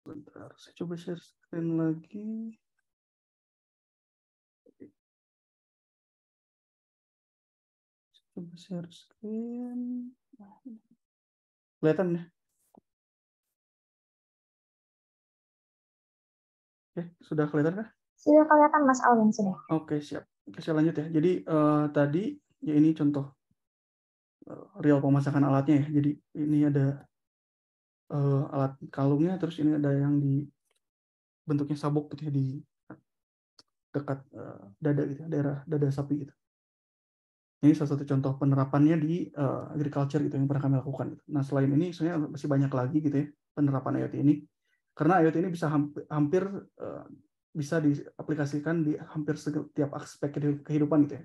Bentar, saya coba share screen lagi. Coba share screen. Kelihatan ya? Oke, sudah kelihatan kah? Sudah kelihatan Mas Alvin, sudah. Oke, siap. Oke, saya lanjut ya. Jadi tadi ya ini contoh real pemasakan alatnya ya. Jadi ini ada alat kalungnya, terus ini ada yang di bentuknya sabuk gitu ya, di dekat dada gitu, daerah dada sapi gitu. Ini salah satu contoh penerapannya di agriculture gitu yang pernah kami lakukan. Gitu. Nah, selain ini sebenarnya masih banyak lagi gitu ya penerapan IoT ini. Karena IoT ini bisa hampir bisa diaplikasikan di hampir setiap aspek kehidupan gitu ya.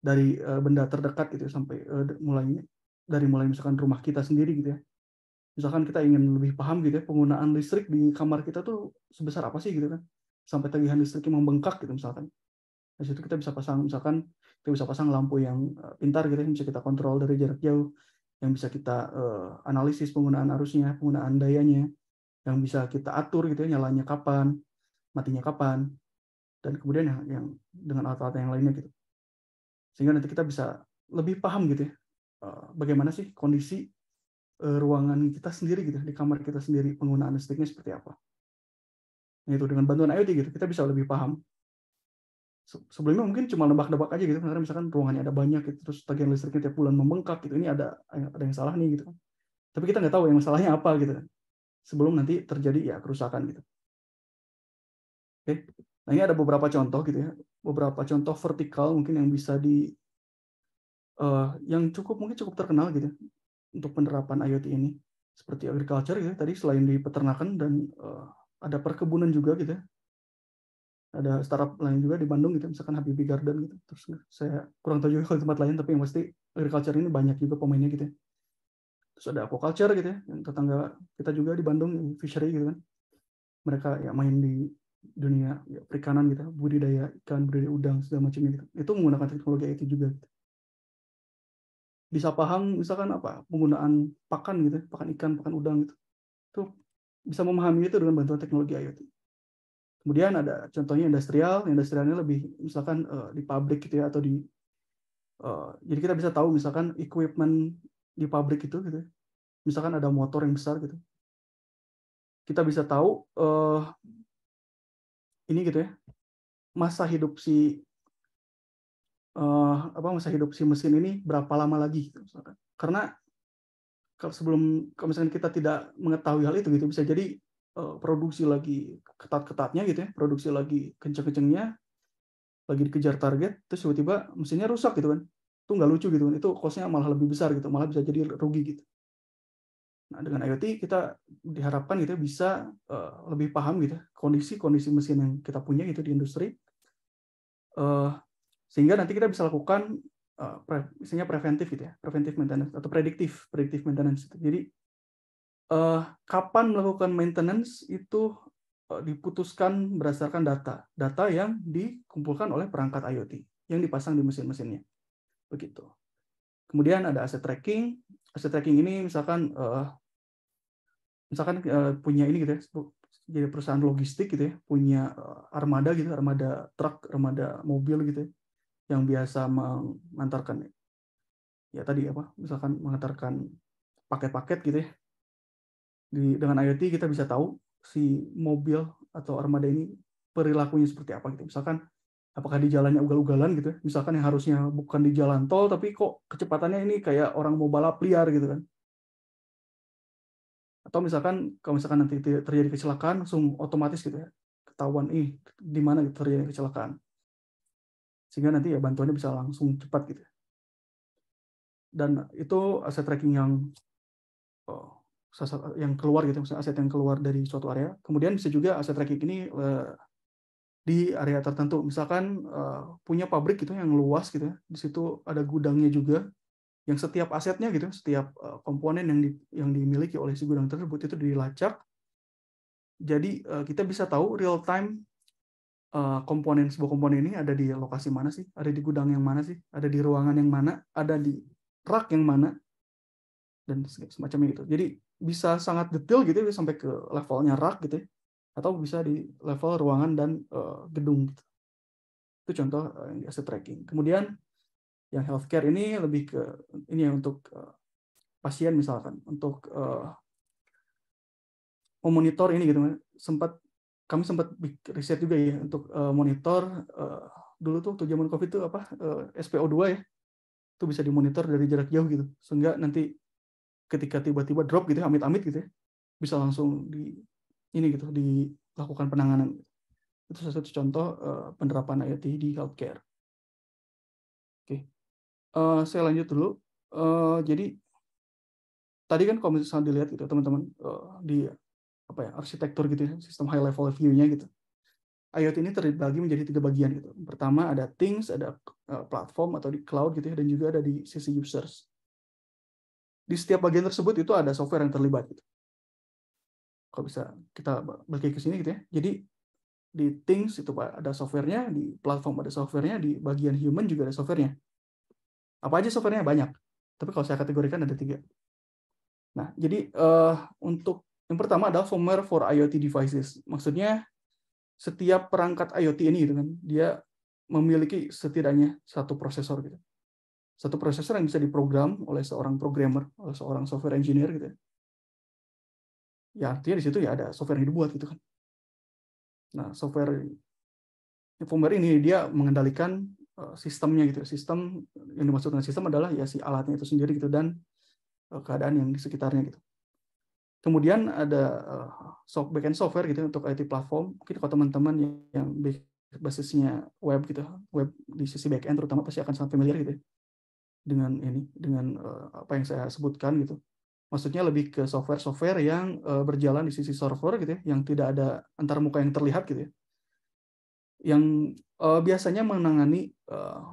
Dari benda terdekat gitu sampai mulai misalkan rumah kita sendiri gitu ya. Misalkan kita ingin lebih paham gitu ya penggunaan listrik di kamar kita tuh sebesar apa sih gitu kan. Sampai tagihan listriknya membengkak gitu misalkan. Di situ kita bisa pasang misalkan kita bisa pasang lampu yang pintar gitu yang bisa kita kontrol dari jarak jauh, yang bisa kita analisis penggunaan arusnya, penggunaan dayanya, yang bisa kita atur gitu ya nyalanya kapan, matinya kapan, dan kemudian yang dengan alat-alat yang lainnya gitu. Sehingga nanti kita bisa lebih paham gitu ya bagaimana sih kondisi ruangan kita sendiri gitu di kamar kita sendiri penggunaan listriknya seperti apa. Nah, itu dengan bantuan IoT gitu kita bisa lebih paham. Sebelumnya mungkin cuma nebak-nebak aja gitu karena misalkan ruangannya ada banyak gitu, terus tagihan listriknya tiap bulan membengkak gitu, ini ada yang salah nih gitu kan, tapi kita nggak tahu yang masalahnya apa gitu kan sebelum nanti terjadi ya kerusakan gitu. Oke, nah ini ada beberapa contoh gitu ya, beberapa contoh vertikal mungkin yang bisa yang mungkin cukup terkenal gitu untuk penerapan IoT ini, seperti agriculture gitu tadi, selain di peternakan dan ada perkebunan juga gitu ya. Ada startup lain juga di Bandung gitu, misalkan Habibie Garden gitu. Terus saya kurang tahu juga kalau tempat lain, tapi yang pasti agriculture ini banyak juga pemainnya gitu ya. Terus ada aquaculture gitu ya, yang tetangga kita juga di Bandung, fishery gitu kan. Mereka ya main di dunia ya, perikanan gitu, budidaya ikan, budidaya udang, segala macamnya gitu. Itu menggunakan teknologi IT juga gitu. Bisa paham misalkan apa, penggunaan pakan gitu, pakan ikan, pakan udang gitu. Itu bisa memahami itu dengan bantuan teknologi IoT. Kemudian ada contohnya industrialnya lebih misalkan di pabrik gitu ya, atau di jadi kita bisa tahu misalkan equipment di pabrik itu gitu. Misalkan ada motor yang besar gitu. Kita bisa tahu ini gitu ya. Masa hidup si mesin ini berapa lama lagi gitu misalkan. Karena kalau misalkan kita tidak mengetahui hal itu gitu, bisa jadi produksi lagi ketat-ketatnya gitu ya, produksi lagi kenceng-kencengnya, lagi dikejar target, terus tiba-tiba mesinnya rusak gitu kan. Itu nggak lucu gitu kan. Itu cost-nya malah lebih besar gitu, malah bisa jadi rugi gitu. Nah, dengan IoT kita diharapkan gitu bisa lebih paham gitu kondisi mesin yang kita punya gitu di industri, sehingga nanti kita bisa lakukan misalnya preventif gitu ya, preventive maintenance atau predictive maintenance. Jadi kapan melakukan maintenance itu diputuskan berdasarkan data yang dikumpulkan oleh perangkat IoT yang dipasang di mesin-mesinnya, begitu. Kemudian ada asset tracking. Asset tracking ini misalkan punya ini gitu ya, jadi perusahaan logistik gitu ya, punya armada gitu, armada truk, armada mobil gitu ya, yang biasa mengantarkan ya tadi apa, misalkan mengantarkan paket-paket gitu ya. Dengan IoT kita bisa tahu si mobil atau armada ini perilakunya seperti apa gitu. Misalkan apakah di jalannya ugal-ugalan gitu ya, misalkan yang harusnya bukan di jalan tol tapi kok kecepatannya ini kayak orang mau balap liar gitu kan. Atau misalkan kalau misalkan nanti terjadi kecelakaan langsung otomatis gitu ya ketahuan di mana terjadi kecelakaan, sehingga nanti ya bantuannya bisa langsung cepat gitu. Dan itu aset tracking yang keluar gitu, misalnya aset yang keluar dari suatu area. Kemudian bisa juga aset tracking ini di area tertentu, misalkan punya pabrik gitu yang luas gitu ya, di situ ada gudangnya juga, yang setiap asetnya gitu, setiap komponen yang dimiliki oleh si gudang tersebut itu dilacak. Jadi kita bisa tahu real time sebuah komponen ini ada di lokasi mana sih, ada di gudang yang mana sih, ada di ruangan yang mana, ada di rak yang mana, dan semacamnya gitu. Jadi bisa sangat detail gitu ya, sampai ke levelnya rak gitu ya, atau bisa di level ruangan dan gedung gitu. Itu contoh yang di asset tracking. Kemudian yang healthcare ini lebih ke ini ya, untuk pasien misalkan, untuk memonitor ini gitu. Kami sempat riset juga ya untuk monitor dulu tuh waktu zaman COVID itu apa SPO2 ya. Itu bisa dimonitor dari jarak jauh gitu. Sehingga nanti ketika tiba-tiba drop gitu, amit-amit gitu ya, bisa langsung ini gitu dilakukan penanganan. Itu salah satu contoh penerapan IoT di healthcare. Oke. Saya lanjut dulu. Jadi tadi kan kalau misalnya dilihat gitu teman-teman di arsitektur gitu ya, sistem high level view-nya gitu. IoT ini terbagi menjadi 3 bagian gitu. Pertama ada things, ada platform atau di cloud gitu ya, dan juga ada di sisi users. Di setiap bagian tersebut itu ada software yang terlibat gitu. Kalau bisa kita balik ke sini gitu ya. Jadi di things itu ada softwarenya, di platform ada softwarenya, di bagian human juga ada softwarenya. Apa aja softwarenya? Banyak. Tapi kalau saya kategorikan ada 3. Nah, jadi untuk yang pertama adalah firmware for IoT devices. Maksudnya setiap perangkat IoT ini gitu kan, dia memiliki setidaknya satu prosesor gitu. Satu prosesor yang bisa diprogram oleh seorang programmer, oleh seorang software engineer gitu. Ya artinya di situ ya ada software yang dibuat gitu kan. Nah, firmware ini dia mengendalikan sistemnya gitu. Sistem yang dimaksud dengan sistem adalah ya si alatnya itu sendiri gitu, dan keadaan yang di sekitarnya gitu. Kemudian ada backend software gitu untuk IT platform. Mungkin kalau teman-teman yang basisnya web gitu, web di sisi backend terutama pasti akan sangat familiar gitu dengan apa yang saya sebutkan gitu. Maksudnya lebih ke software yang berjalan di sisi server gitu ya, yang tidak ada antarmuka yang terlihat gitu ya. Yang biasanya menangani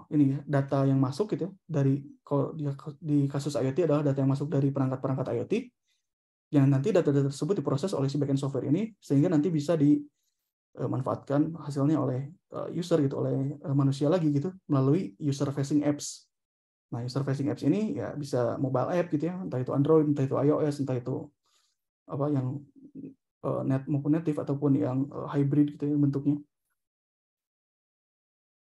ini data yang masuk gitu ya, dari kalau di kasus IoT adalah data yang masuk dari perangkat-perangkat IoT, yang nanti data-data tersebut diproses oleh si backend software ini sehingga nanti bisa dimanfaatkan hasilnya oleh user gitu, oleh manusia lagi gitu melalui user facing apps. Nah, user facing apps ini ya bisa mobile app gitu ya, entah itu Android, entah itu iOS, entah itu apa yang net maupun native ataupun yang hybrid gitu ya bentuknya.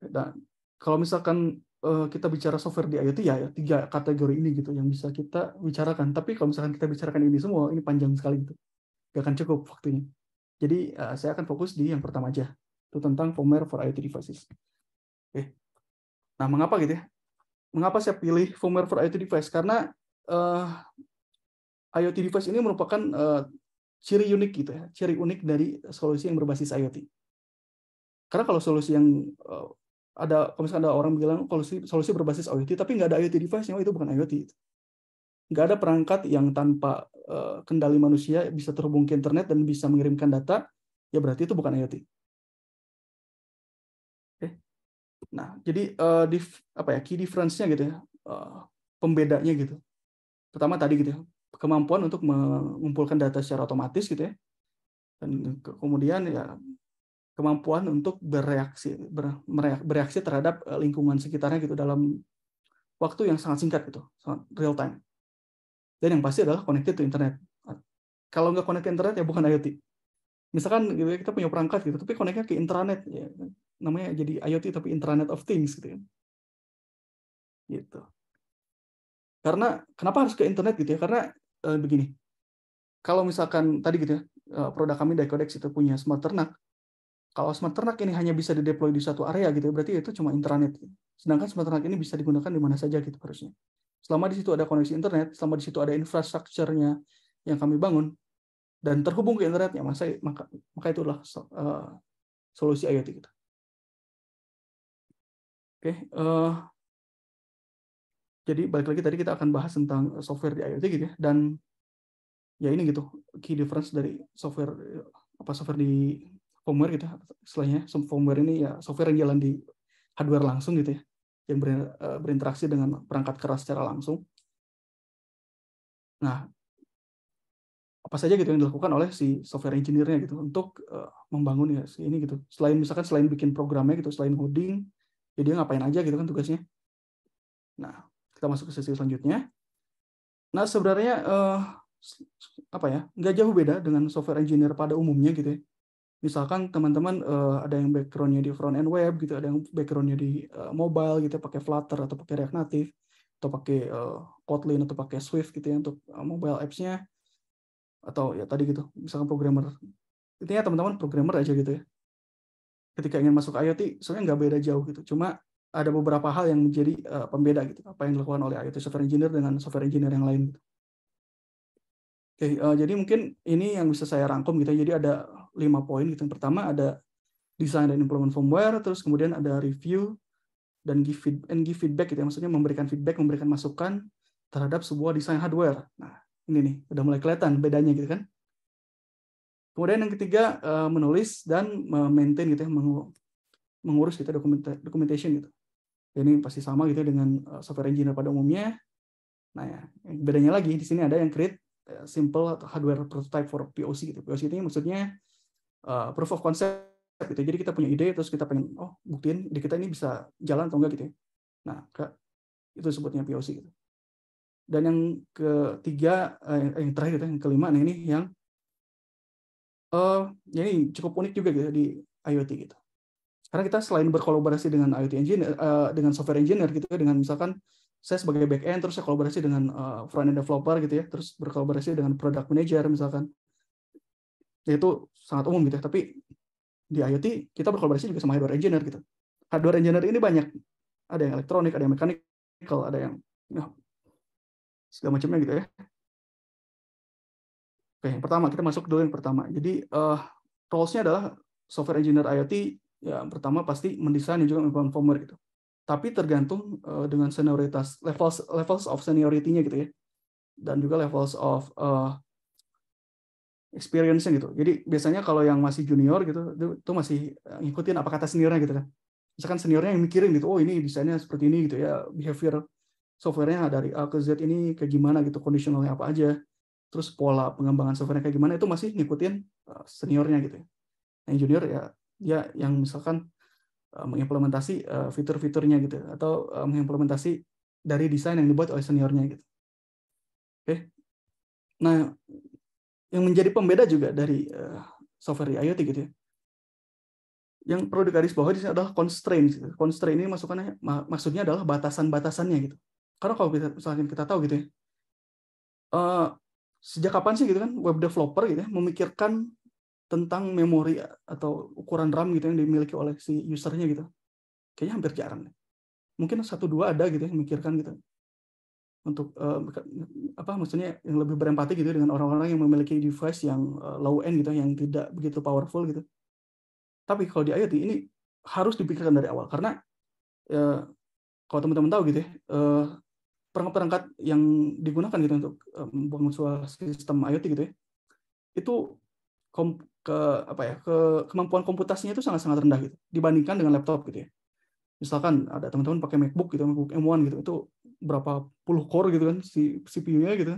Dan kalau misalkan kita bicara software di IoT ya 3 kategori ini gitu yang bisa kita bicarakan. Tapi kalau misalkan kita bicarakan ini semua, ini panjang sekali gitu. Gak akan cukup waktunya. Jadi saya akan fokus di yang pertama aja. Itu tentang firmware for IoT devices. Oke. Nah, mengapa gitu ya? Mengapa saya pilih firmware for IoT device? Karena IoT device ini merupakan ciri unik gitu ya, ciri unik dari solusi yang berbasis IoT. Karena kalau solusi yang kalau misalnya ada orang bilang solusi berbasis IoT tapi nggak ada IoT device, itu bukan IoT. Nggak ada perangkat yang tanpa kendali manusia bisa terhubung ke internet dan bisa mengirimkan data, ya berarti itu bukan IoT. Oke. Nah, jadi key difference-nya gitu ya, pembedanya gitu. Pertama tadi gitu ya, kemampuan untuk mengumpulkan data secara otomatis gitu ya, dan kemudian ya kemampuan untuk bereaksi terhadap lingkungan sekitarnya gitu dalam waktu yang sangat singkat gitu, sangat real time. Dan yang pasti adalah connected to internet. Kalau nggak connect ke internet ya bukan IoT. Misalkan gitu, kita punya perangkat gitu, tapi connect-nya ke intranet, ya, namanya jadi IoT tapi Internet of Things gitu. Gitu. Karena kenapa harus ke internet gitu ya? Karena begini, kalau misalkan tadi gitu ya, produk kami Dicodex itu punya smart ternak. Kalau smart ternak ini hanya bisa dideploy di satu area gitu, berarti itu cuma intranet. Sedangkan smart ternak ini bisa digunakan di mana saja gitu harusnya. Selama di situ ada koneksi internet, selama di situ ada infrastrukturnya yang kami bangun dan terhubung ke internetnya, maka itu adalah solusi IoT gitu. Oke, jadi balik lagi tadi kita akan bahas tentang software di IoT gitu ya, dan ya ini gitu key difference dari software di firmware gitu. Istilahnya firmware ini ya software yang jalan di hardware langsung gitu ya, yang berinteraksi dengan perangkat keras secara langsung. Nah, apa saja gitu yang dilakukan oleh si software engineer-nya gitu untuk membangun ya si ini gitu. Selain bikin programnya gitu, selain coding, ya dia ngapain aja gitu kan tugasnya. Nah, kita masuk ke sesi selanjutnya. Nah, sebenarnya nggak jauh beda dengan software engineer pada umumnya gitu ya. Misalkan teman-teman ada yang background-nya di front end web gitu, ada yang background-nya di mobile gitu, pakai Flutter atau pakai React Native, atau pakai Kotlin atau pakai Swift gitu ya untuk mobile apps-nya, atau ya tadi gitu, misalkan programmer. Intinya teman-teman programmer aja gitu ya. Ketika ingin masuk IoT, sebenarnya nggak beda jauh gitu. Cuma ada beberapa hal yang menjadi pembeda gitu, apa yang dilakukan oleh IoT software engineer dengan software engineer yang lain gitu. Oke, jadi mungkin ini yang bisa saya rangkum gitu. Jadi ada 5 poin gitu. Yang pertama ada design dan implement firmware, terus kemudian ada review dan give feedback gitu ya. Maksudnya memberikan feedback, memberikan masukan terhadap sebuah desain hardware. Nah, ini nih udah mulai kelihatan bedanya gitu kan. Kemudian yang ketiga menulis dan maintain gitu ya, mengurus gitu documentation gitu. Ini pasti sama gitu dengan software engineer pada umumnya. Nah, ya, bedanya lagi di sini ada yang create simple atau hardware prototype for POC gitu. POC ini maksudnya proof of concept gitu. Jadi kita punya ide terus kita pengen buktiin ide kita ini bisa jalan atau enggak gitu ya. Nah, itu sebutnya POC gitu. Dan yang ketiga yang terakhir gitu, yang kelima nah ini yang ini cukup unik juga gitu di IoT gitu. Karena kita selain berkolaborasi dengan IoT engineer, dengan software engineer gitu ya, dengan misalkan saya sebagai back end terus saya kolaborasi dengan front end developer gitu ya, terus berkolaborasi dengan product manager misalkan, ya itu sangat umum gitu ya. Tapi di IoT kita berkolaborasi juga sama hardware engineer gitu. Hardware engineer ini banyak, ada yang elektronik, ada yang mechanical, ada yang segala macamnya gitu ya. Oke, yang pertama kita masuk dulu yang pertama. Jadi roles-nya adalah software engineer IoT. Ya, yang pertama pasti mendesain dan juga membangun firmware gitu. Tapi tergantung dengan senioritas, levels of seniority-nya gitu ya. Dan juga levels of experience-nya gitu. Jadi biasanya kalau yang masih junior gitu, itu masih ngikutin apa kata seniornya gitu kan. Misalkan seniornya yang mikirin gitu, oh ini desainnya seperti ini gitu ya, behavior software-nya dari A ke Z ini kayak gimana gitu, conditional-nya apa aja, terus pola pengembangan software-nya kayak gimana, itu masih ngikutin seniornya gitu ya. Yang junior ya dia yang misalkan mengimplementasi fitur-fiturnya gitu atau mengimplementasi dari desain yang dibuat oleh seniornya gitu. Oke. Nah, yang menjadi pembeda juga dari software di IoT gitu ya. Yang perlu digarisbawahi di sini adalah constraint gitu. Constraint ini maksudnya adalah batasan-batasannya gitu. Karena kalau misalnya kita tahu gitu ya. Sejak kapan sih gitu kan web developer gitu ya memikirkan tentang memori atau ukuran RAM gitu yang dimiliki oleh si usernya gitu. Kayaknya hampir jarang. Mungkin 1-2 ada gitu yang memikirkan gitu. Untuk maksudnya yang lebih berempati gitu dengan orang-orang yang memiliki device yang low end gitu, yang tidak begitu powerful gitu. Tapi kalau di IoT ini harus dipikirkan dari awal karena kalau teman-teman tahu gitu ya, perangkat yang digunakan gitu untuk membangun sebuah sistem IoT gitu ya, itu kemampuan komputasinya itu sangat-sangat rendah gitu dibandingkan dengan laptop gitu ya. Misalkan ada teman-teman pakai MacBook gitu, MacBook M1 gitu, itu berapa puluh core gitu kan si CPU-nya gitu,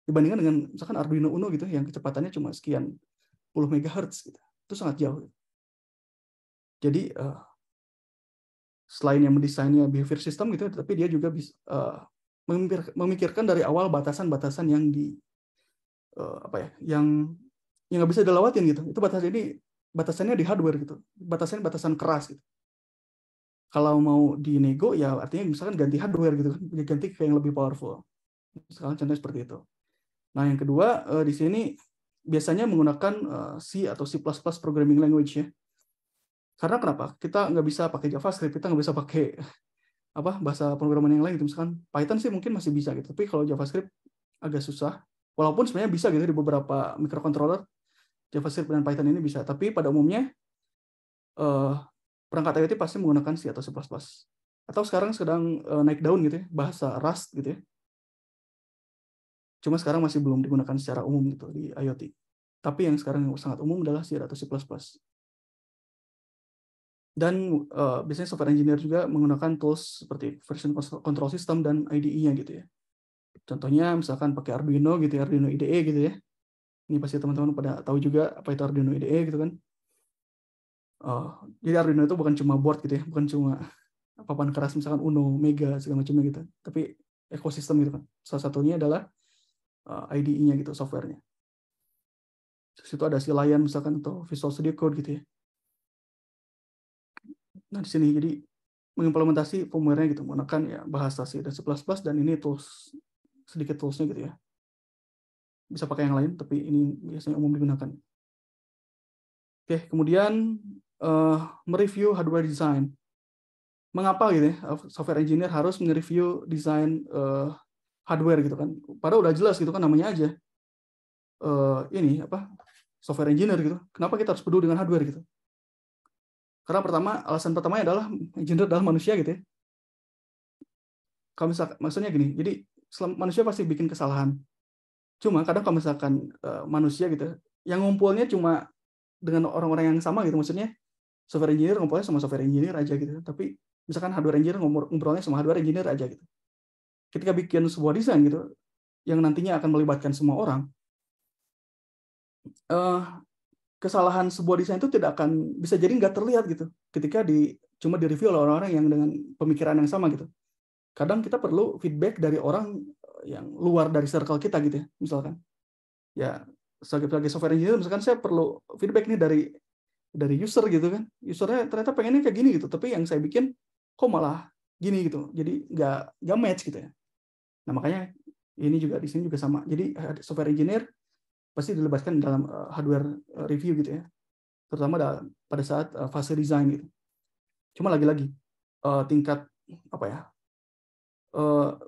dibandingkan dengan misalkan Arduino Uno gitu yang kecepatannya cuma sekian puluh MHz gitu. Itu sangat jauh. Jadi selain yang mendesainnya behavior system gitu, tapi dia juga bisa memikirkan dari awal batasan-batasan yang yang nggak bisa dilewatin gitu. Itu batasannya di hardware gitu, batasan keras gitu. Kalau mau dinego ya artinya misalkan ganti hardware gitu kan, ganti ke yang lebih powerful. Misalkan contohnya seperti itu. Nah yang kedua di sini biasanya menggunakan C atau C++ programming language ya. Karena kenapa? Kita nggak bisa pakai JavaScript, kita nggak bisa pakai bahasa pemrograman yang lain gitu. Misalkan Python sih mungkin masih bisa gitu, tapi kalau JavaScript agak susah. Walaupun sebenarnya bisa gitu di beberapa microcontroller JavaScript dan Python ini bisa, tapi pada umumnya perangkat IoT pasti menggunakan C atau C++. Atau sekarang sedang naik daun gitu ya, bahasa Rust gitu ya. Cuma sekarang masih belum digunakan secara umum gitu di IoT. Tapi yang sekarang sangat umum adalah C atau C++. Dan biasanya software engineer juga menggunakan tools seperti version control system dan IDE-nya gitu ya. Contohnya misalkan pakai Arduino gitu ya, Arduino IDE gitu ya. Ini pasti teman-teman pada tahu juga apa itu Arduino IDE gitu kan. Jadi Arduino itu bukan cuma board gitu ya, bukan cuma papan keras misalkan Uno, Mega segala macamnya gitu. Tapi ekosistem gitu kan. Salah satunya adalah IDE-nya gitu, softwarenya. Di situ ada si Lion misalkan atau Visual Studio Code gitu ya. Nah di sini jadi mengimplementasi firmware-nya gitu, menggunakan ya bahasa C dan C++ dan ini tools sedikit toolsnya gitu ya. Bisa pakai yang lain, tapi ini biasanya umum digunakan. Oke, kemudian mereview hardware design. Mengapa gitu ya, software engineer harus nge-review desain hardware gitu kan? Padahal udah jelas gitu kan namanya aja ini apa software engineer gitu. Kenapa kita harus peduli dengan hardware gitu? Karena alasan pertamanya adalah engineer adalah manusia gitu ya. Kalau misalkan maksudnya gini, jadi manusia pasti bikin kesalahan. Cuma kadang kalau misalkan manusia gitu, yang ngumpulnya cuma dengan orang-orang yang sama gitu, maksudnya software engineer ngumpulnya sama software engineer aja gitu. Tapi misalkan hardware engineer ngobrolnya sama hardware engineer aja gitu. Ketika bikin sebuah desain gitu, yang nantinya akan melibatkan semua orang, kesalahan sebuah desain itu tidak akan bisa jadi nggak terlihat gitu ketika cuma direview oleh orang-orang yang dengan pemikiran yang sama gitu. Kadang kita perlu feedback dari orang yang luar dari circle kita gitu ya, misalkan. Ya, sebagai software engineer misalkan saya perlu feedback nih dari user gitu kan. Usernya ternyata pengennya kayak gini gitu, tapi yang saya bikin kok malah gini gitu. Jadi nggak match gitu ya. Nah, makanya ini juga di sini juga sama. Jadi software engineer pasti dilibatkan dalam hardware review gitu ya, terutama pada saat fase desain gitu. Cuma lagi-lagi tingkat apa ya,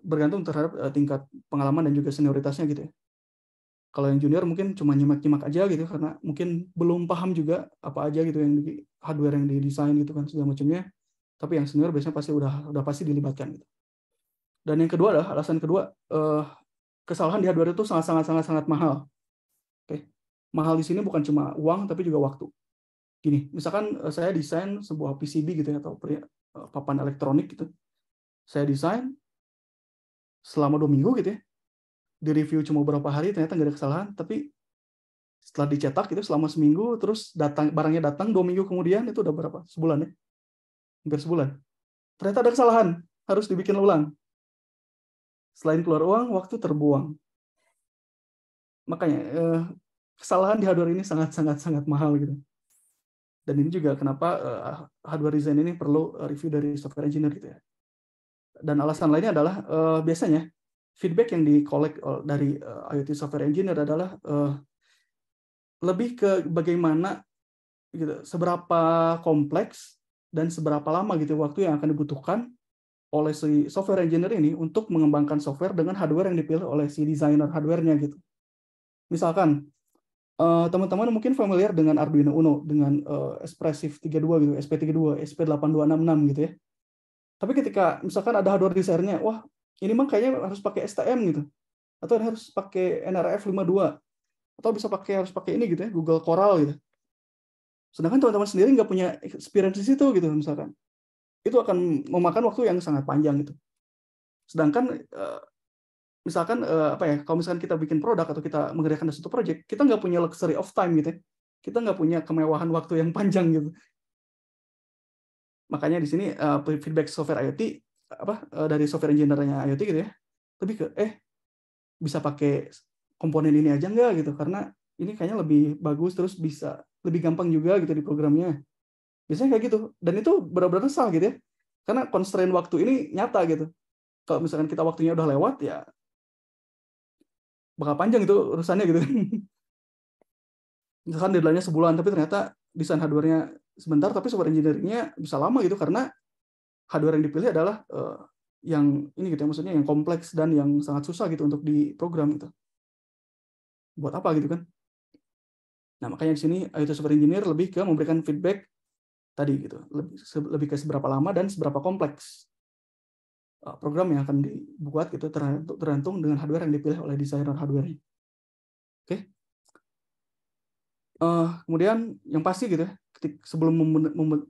bergantung terhadap tingkat pengalaman dan juga senioritasnya gitu ya. Kalau yang junior mungkin cuma nyimak-nyimak aja gitu karena mungkin belum paham juga apa aja gitu yang di hardware yang didesain gitu kan segala macamnya. Tapi yang senior biasanya pasti udah pasti dilibatkan gitu. Dan yang kedua adalah alasan kedua, kesalahan di hardware itu sangat mahal. Oke. Mahal di sini bukan cuma uang tapi juga waktu. Gini, misalkan saya desain sebuah PCB gitu ya, atau papan elektronik gitu. Saya desain selama 2 minggu gitu ya. Di review cuma beberapa hari ternyata nggak ada kesalahan, tapi setelah dicetak itu selama seminggu, terus barangnya datang 2 minggu kemudian, itu udah berapa? Sebulan ya? Hampir sebulan. Ternyata ada kesalahan, harus dibikin ulang. Selain keluar uang, waktu terbuang. Makanya kesalahan di hardware ini sangat mahal gitu. Dan ini juga kenapa hardware design ini perlu review dari software engineer gitu ya. Dan alasan lainnya adalah biasanya feedback yang di-collect dari IoT software engineer adalah lebih ke bagaimana gitu, seberapa kompleks dan seberapa lama gitu waktu yang akan dibutuhkan oleh si software engineer ini untuk mengembangkan software dengan hardware yang dipilih oleh si desainer hardware-nya gitu. Misalkan teman-teman mungkin familiar dengan Arduino Uno dengan Espressif 32 gitu, SP32, SP8266 gitu ya. Tapi ketika misalkan ada hardware desainnya, wah ini mah kayaknya harus pakai STM gitu, atau harus pakai NRF 52, atau harus pakai ini gitu ya, Google Coral gitu. Sedangkan teman-teman sendiri nggak punya experience di situ gitu misalkan. Itu akan memakan waktu yang sangat panjang gitu. Sedangkan misalkan apa ya, kalau misalkan kita bikin produk atau kita mengerjakan suatu project, kita nggak punya luxury of time gitu ya. Kita nggak punya kemewahan waktu yang panjang gitu. Makanya di sini feedback software IoT dari software engineer-nya IoT gitu ya, lebih ke bisa pakai komponen ini aja nggak gitu, karena ini kayaknya lebih bagus, terus bisa lebih gampang juga gitu di programnya. Biasanya kayak gitu, dan itu benar-benar salah gitu ya, karena constraint waktu ini nyata gitu. Kalau misalkan kita waktunya udah lewat ya bakal panjang itu urusannya gitu. Misalkan deadline-nya sebulan tapi ternyata desain hardware-nya sebentar tapi software engineering-nya bisa lama gitu karena hardware yang dipilih adalah yang ini gitu ya, maksudnya yang kompleks dan yang sangat susah gitu untuk diprogram gitu. Buat apa gitu kan? Nah, makanya di sini IoT software engineer lebih ke memberikan feedback tadi gitu, lebih ke seberapa lama dan seberapa kompleks program yang akan dibuat gitu, tergantung dengan hardware yang dipilih oleh desainer hardware-nya. Oke. Kemudian yang pasti gitu ya, sebelum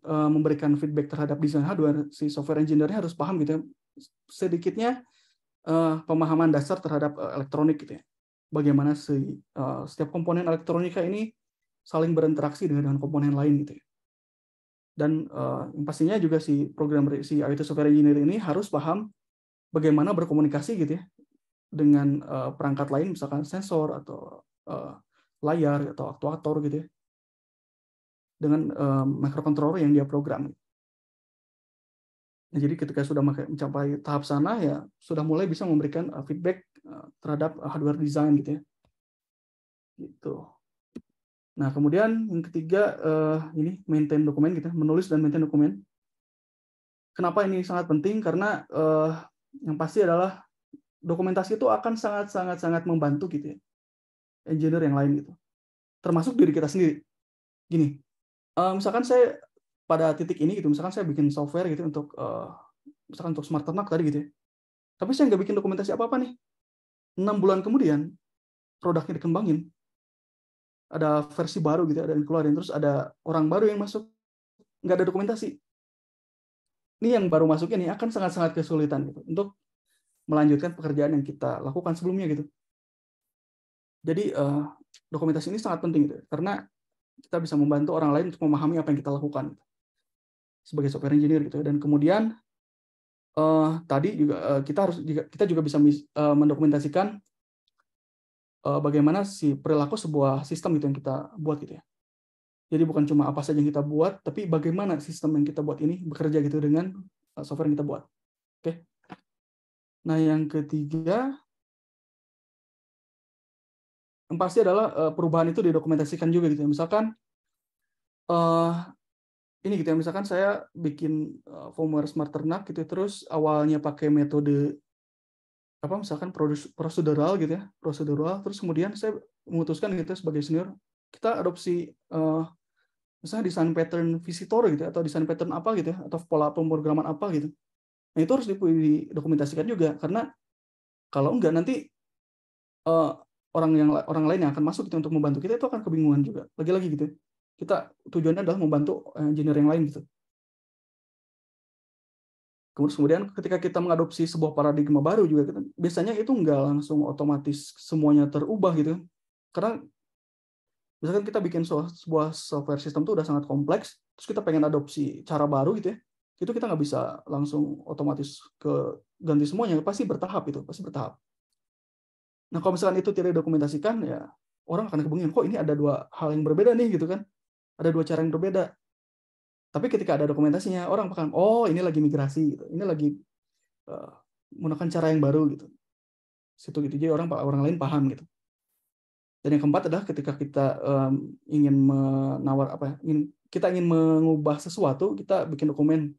memberikan feedback terhadap desain hardware, si software engineer-nya harus paham gitu ya, sedikitnya pemahaman dasar terhadap elektronik gitu ya. Bagaimana setiap komponen elektronika ini saling berinteraksi dengan komponen lain gitu ya. Dan pastinya juga si IoT software engineer ini harus paham bagaimana berkomunikasi gitu ya dengan perangkat lain, misalkan sensor atau layar atau aktuator gitu ya, dengan microcontroller yang dia program. Nah, jadi ketika sudah mencapai tahap sana ya sudah mulai bisa memberikan feedback terhadap hardware design gitu ya. Gitu. Nah, kemudian yang ketiga ini maintain dokumen gitu, menulis dan maintain dokumen. Kenapa ini sangat penting? Karena yang pasti adalah dokumentasi itu akan sangat membantu gitu ya, engineer yang lain gitu. Termasuk diri kita sendiri. Gini, misalkan saya pada titik ini gitu, misalkan saya bikin software gitu untuk misalkan untuk smart ternak tadi gitu ya. Tapi saya nggak bikin dokumentasi apa-apa nih. 6 bulan kemudian produknya dikembangin. Ada versi baru gitu, ada yang keluarin, terus ada orang baru yang masuk, nggak ada dokumentasi. Ini yang baru masuk ini akan sangat kesulitan gitu untuk melanjutkan pekerjaan yang kita lakukan sebelumnya gitu. Jadi dokumentasi ini sangat penting gitu, karena kita bisa membantu orang lain untuk memahami apa yang kita lakukan gitu, sebagai software engineer gitu. Dan kemudian tadi juga kita juga bisa mendokumentasikan bagaimana si perilaku sebuah sistem itu yang kita buat gitu ya. Jadi bukan cuma apa saja yang kita buat, tapi bagaimana sistem yang kita buat ini bekerja gitu dengan software yang kita buat. Oke. Nah, yang ketiga, yang pasti adalah perubahan itu didokumentasikan juga gitu ya. Misalkan ini gitu ya, misalkan saya bikin firmware smart ternak gitu, terus awalnya pakai metode misalkan prosedural gitu ya, prosedural, terus kemudian saya memutuskan gitu sebagai senior, kita adopsi misalnya desain pattern visitor gitu atau desain pattern apa gitu ya, atau pola pemrograman apa gitu. Nah, itu harus didokumentasikan juga, karena kalau enggak nanti orang lain yang akan masuk gitu untuk membantu kita itu akan kebingungan juga. Lagi-lagi gitu. Kita tujuannya adalah membantu engineer yang lain gitu. Kemudian ketika kita mengadopsi sebuah paradigma baru juga, biasanya itu enggak langsung otomatis semuanya terubah gitu. Karena misalkan kita bikin sebuah software system itu udah sangat kompleks, terus kita pengen adopsi cara baru gitu ya, itu kita nggak bisa langsung otomatis ganti semuanya, pasti bertahap itu, pasti bertahap. Nah, kalau misalkan itu tidak didokumentasikan, ya orang akan kebingungan, kok ini ada dua hal yang berbeda nih gitu kan, ada dua cara yang berbeda. Tapi ketika ada dokumentasinya, orang akan, oh ini lagi migrasi gitu, ini lagi menggunakan cara yang baru gitu. Situ gitu, jadi orang lain paham gitu. Dan yang keempat adalah ketika kita ingin kita ingin mengubah sesuatu, kita bikin dokumen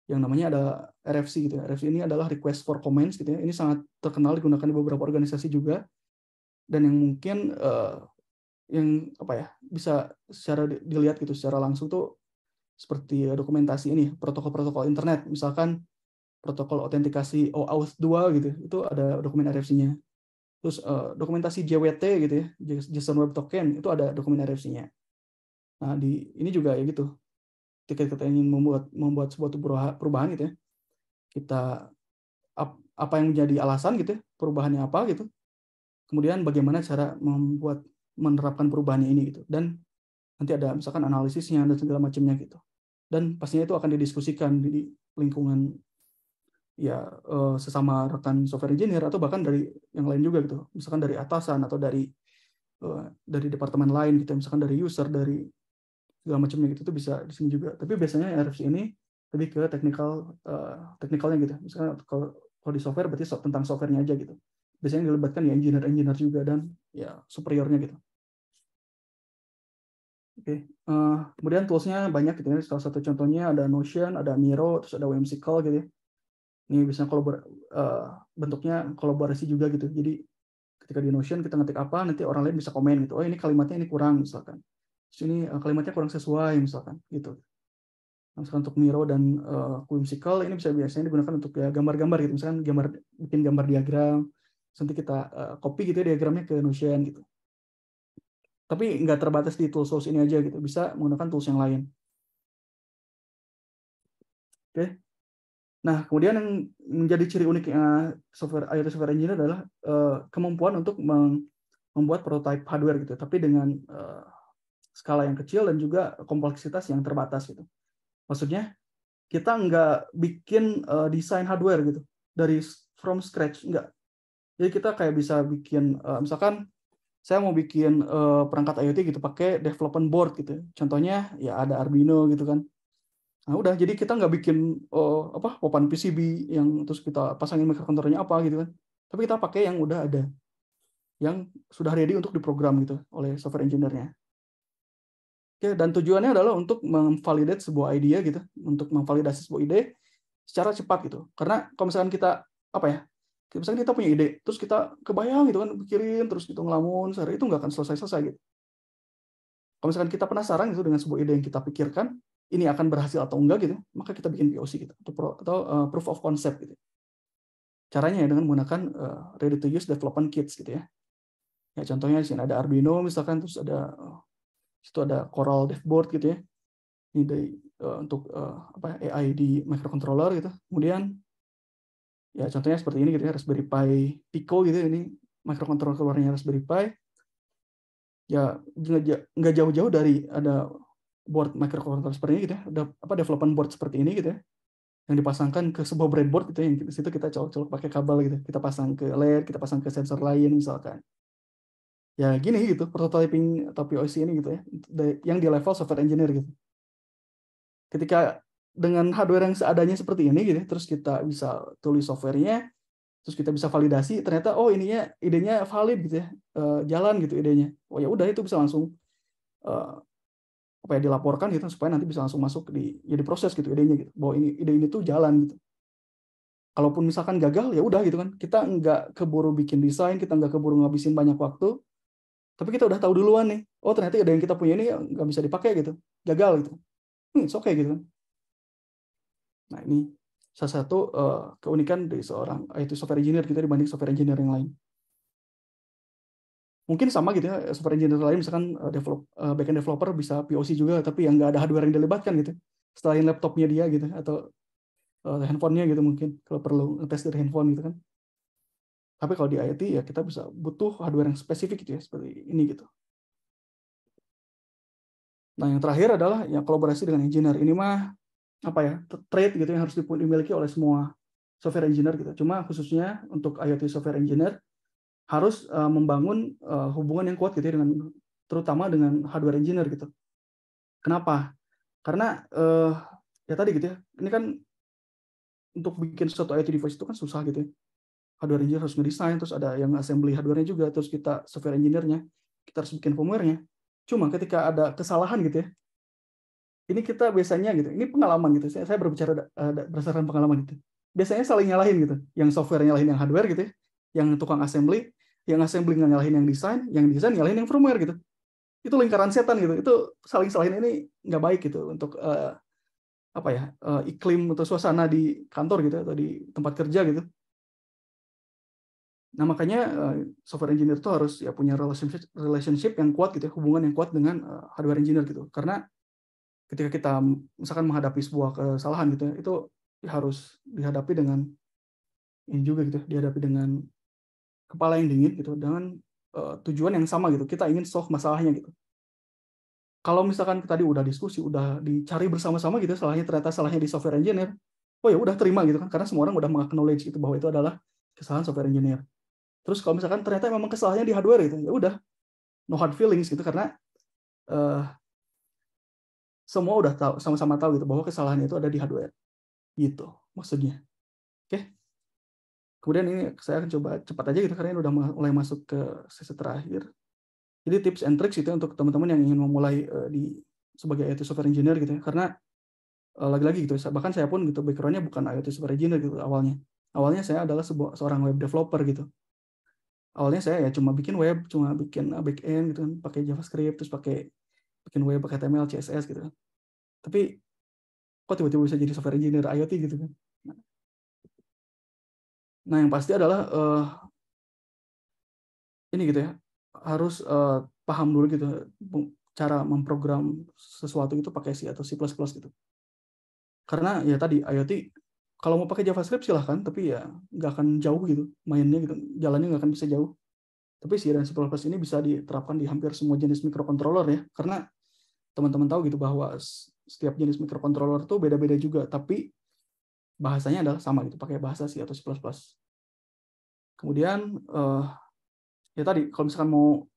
yang namanya ada RFC gitu ya. RFC ini adalah request for comments gitu ya. Ini sangat terkenal digunakan di beberapa organisasi juga, dan yang mungkin bisa secara dilihat gitu secara langsung tuh seperti dokumentasi ini protokol-protokol internet, misalkan protokol autentikasi OAuth 2 gitu, itu ada dokumen RFC-nya. Terus dokumentasi JWT gitu ya, JSON Web Token, itu ada dokumen RFC-nya. Nah, ini juga ya gitu. Ketika kita ingin membuat sebuah perubahan gitu ya, kita apa yang menjadi alasan gitu ya, perubahannya apa gitu. Kemudian bagaimana cara menerapkan perubahannya ini gitu. Dan nanti ada misalkan analisisnya dan segala macamnya gitu. Dan pastinya itu akan didiskusikan di lingkungan ya sesama rekan software engineer atau bahkan dari yang lain juga gitu. Misalkan dari atasan atau dari departemen lain gitu, misalkan dari user, dari segala macamnya gitu, itu bisa di sini juga. Tapi biasanya RFC ini lebih ke teknikalnya gitu. Misalkan kalau di software berarti tentang softwarenya aja gitu. Biasanya dilibatkan ya engineer juga dan ya superiornya gitu. Oke. Kemudian toolsnya banyak gitu ya. Salah satu contohnya ada Notion, ada Miro, terus ada Whimsical gitu ya. Ini bisa bentuknya kolaborasi juga gitu. Jadi ketika di Notion kita ngetik apa, nanti orang lain bisa komen gitu. Oh, ini kalimatnya ini kurang misalkan. Terus ini kalimatnya kurang sesuai misalkan gitu. Misalkan untuk Miro dan Whimsical ini biasanya digunakan untuk ya gambar-gambar gitu. Misalkan bikin gambar diagram, nanti kita copy gitu ya diagramnya ke Notion gitu. Tapi nggak terbatas di tools ini aja gitu, bisa menggunakan tools yang lain. Oke. Nah, kemudian yang menjadi ciri unik IoT software engineer adalah kemampuan untuk membuat prototype hardware gitu, tapi dengan skala yang kecil dan juga kompleksitas yang terbatas gitu. Maksudnya kita nggak bikin desain hardware gitu dari from scratch, nggak. Jadi kita kayak bisa bikin, misalkan saya mau bikin perangkat IoT gitu pakai development board gitu. Contohnya ya ada Arduino gitu kan. Nah udah, jadi kita nggak bikin papan PCB yang terus kita pasangin microcontrollernya apa gitu kan. Tapi kita pakai yang udah ada, yang sudah ready untuk diprogram gitu oleh software engineer-nya. Oke, dan tujuannya adalah untuk memvalidate sebuah idea gitu, untuk memvalidasi sebuah ide secara cepat gitu. Karena kalau misalkan kita apa ya, misalkan kita punya ide, terus kita kebayang gitu kan, pikirin terus gitu ngelamun, sehari itu nggak akan selesai-selesai gitu. Kalau misalkan kita penasaran gitu dengan sebuah ide yang kita pikirkan, ini akan berhasil atau enggak gitu, maka kita bikin POC gitu atau proof of concept gitu. Caranya ya dengan menggunakan ready to use development kits gitu ya. Ya contohnya di sini ada Arduino misalkan, terus ada situ ada Coral Devboard gitu ya. Ini dari untuk AI di microcontroller gitu. Kemudian ya contohnya seperti ini gitu ya, Raspberry Pi Pico gitu ya, ini microcontroller keluarnya Raspberry Pi. Ya nggak jauh-jauh dari ada board microcontroller seperti ini gitu ya, ada development board seperti ini gitu ya, yang dipasangkan ke sebuah breadboard gitu ya, yang di situ kita colok-colok pakai kabel gitu, kita pasang ke LED, kita pasang ke sensor lain misalkan. Ya gini gitu prototyping atau POC ini gitu ya, yang di level software engineer gitu. Ketika dengan hardware yang seadanya seperti ini gitu, terus kita bisa tulis softwarenya, terus kita bisa validasi, ternyata idenya valid gitu ya, jalan gitu idenya. Oh ya udah, itu bisa langsung dilaporkan gitu supaya nanti bisa langsung masuk jadi proses gitu idenya gitu, bahwa ide ini tuh jalan gitu. Kalaupun misalkan gagal ya udah gitu kan, kita nggak keburu bikin desain, kita nggak keburu ngabisin banyak waktu, tapi kita udah tahu duluan nih, oh ternyata ide yang kita punya ini nggak bisa dipakai gitu, gagal gitu, it's okay gitu kan. Nah ini salah satu keunikan dari seorang IT software engineer kita dibanding software engineer yang lain. Mungkin sama gitu ya, software engineer lain misalkan backend developer bisa POC juga, tapi yang nggak ada hardware yang dilibatkan gitu, selain laptopnya dia gitu, atau handphonenya gitu mungkin, kalau perlu ngetes dari handphone gitu kan. Tapi kalau di IoT ya kita bisa butuh hardware yang spesifik gitu ya, seperti ini gitu. Nah yang terakhir adalah ya kolaborasi dengan engineer. Ini mah trait gitu yang harus dimiliki oleh semua software engineer gitu. Cuma khususnya untuk IoT software engineer harus membangun hubungan yang kuat gitu ya, terutama dengan hardware engineer gitu. Kenapa? Karena ya tadi gitu ya, ini kan untuk bikin suatu IoT device itu kan susah gitu ya. Hardware engineer harus ngedesain, terus ada yang assembly hardware-nya juga, terus kita software engineer-nya, kita harus bikin firmware-nya. Cuma ketika ada kesalahan gitu ya, ini kita biasanya gitu, ini pengalaman gitu, saya berbicara berdasarkan pengalaman gitu. Biasanya saling nyalahin gitu, yang software nyalahin yang hardware gitu ya, yang tukang assembly nggak nyalahin yang desain nyalahin yang firmware gitu. Itu lingkaran setan gitu, itu saling salahin ini nggak baik gitu untuk iklim atau suasana di kantor gitu atau di tempat kerja gitu. Nah makanya software engineer itu harus ya punya relationship yang kuat gitu ya, hubungan yang kuat dengan hardware engineer gitu. Karena ketika kita misalkan menghadapi sebuah kesalahan gitu ya, itu harus dihadapi dengan ini juga gitu, dihadapi dengan kepala yang dingin gitu, dengan tujuan yang sama gitu. Kita ingin solve masalahnya gitu. Kalau misalkan tadi udah diskusi, udah dicari bersama-sama gitu, ternyata salahnya di software engineer, oh ya udah terima gitu kan, karena semua orang udah meng-acknowledge itu bahwa itu adalah kesalahan software engineer. Terus kalau misalkan ternyata memang kesalahannya di hardware gitu, ya udah no hard feelings gitu, karena semua udah tahu, sama-sama tahu gitu bahwa kesalahan itu ada di hardware gitu maksudnya. Oke, kemudian ini saya akan coba cepat aja gitu karena ini udah mulai masuk ke sesi terakhir. Jadi tips and tricks itu untuk teman-teman yang ingin memulai sebagai IT software engineer gitu ya, karena lagi-lagi gitu, bahkan saya pun gitu backgroundnya bukan IoT software engineer gitu awalnya saya adalah seorang web developer gitu. Awalnya saya ya cuma bikin web, cuma bikin back end gitu kan, pakai JavaScript, terus bikin web pakai HTML, CSS gitu kan. Tapi kok tiba-tiba bisa jadi software engineer IoT gitu kan. Nah yang pasti adalah ini gitu ya, harus paham dulu gitu cara memprogram sesuatu itu pakai C atau C++ gitu. Karena ya tadi IoT kalau mau pakai JavaScript silahkan, tapi ya nggak akan jauh gitu mainnya gitu, jalannya nggak akan bisa jauh. Tapi C dan C++ ini bisa diterapkan di hampir semua jenis microcontroller ya, karena teman-teman tahu gitu bahwa setiap jenis microcontroller itu beda-beda juga, tapi bahasanya adalah sama gitu, pakai bahasa C atau C++. Kemudian ya tadi kalau misalkan mau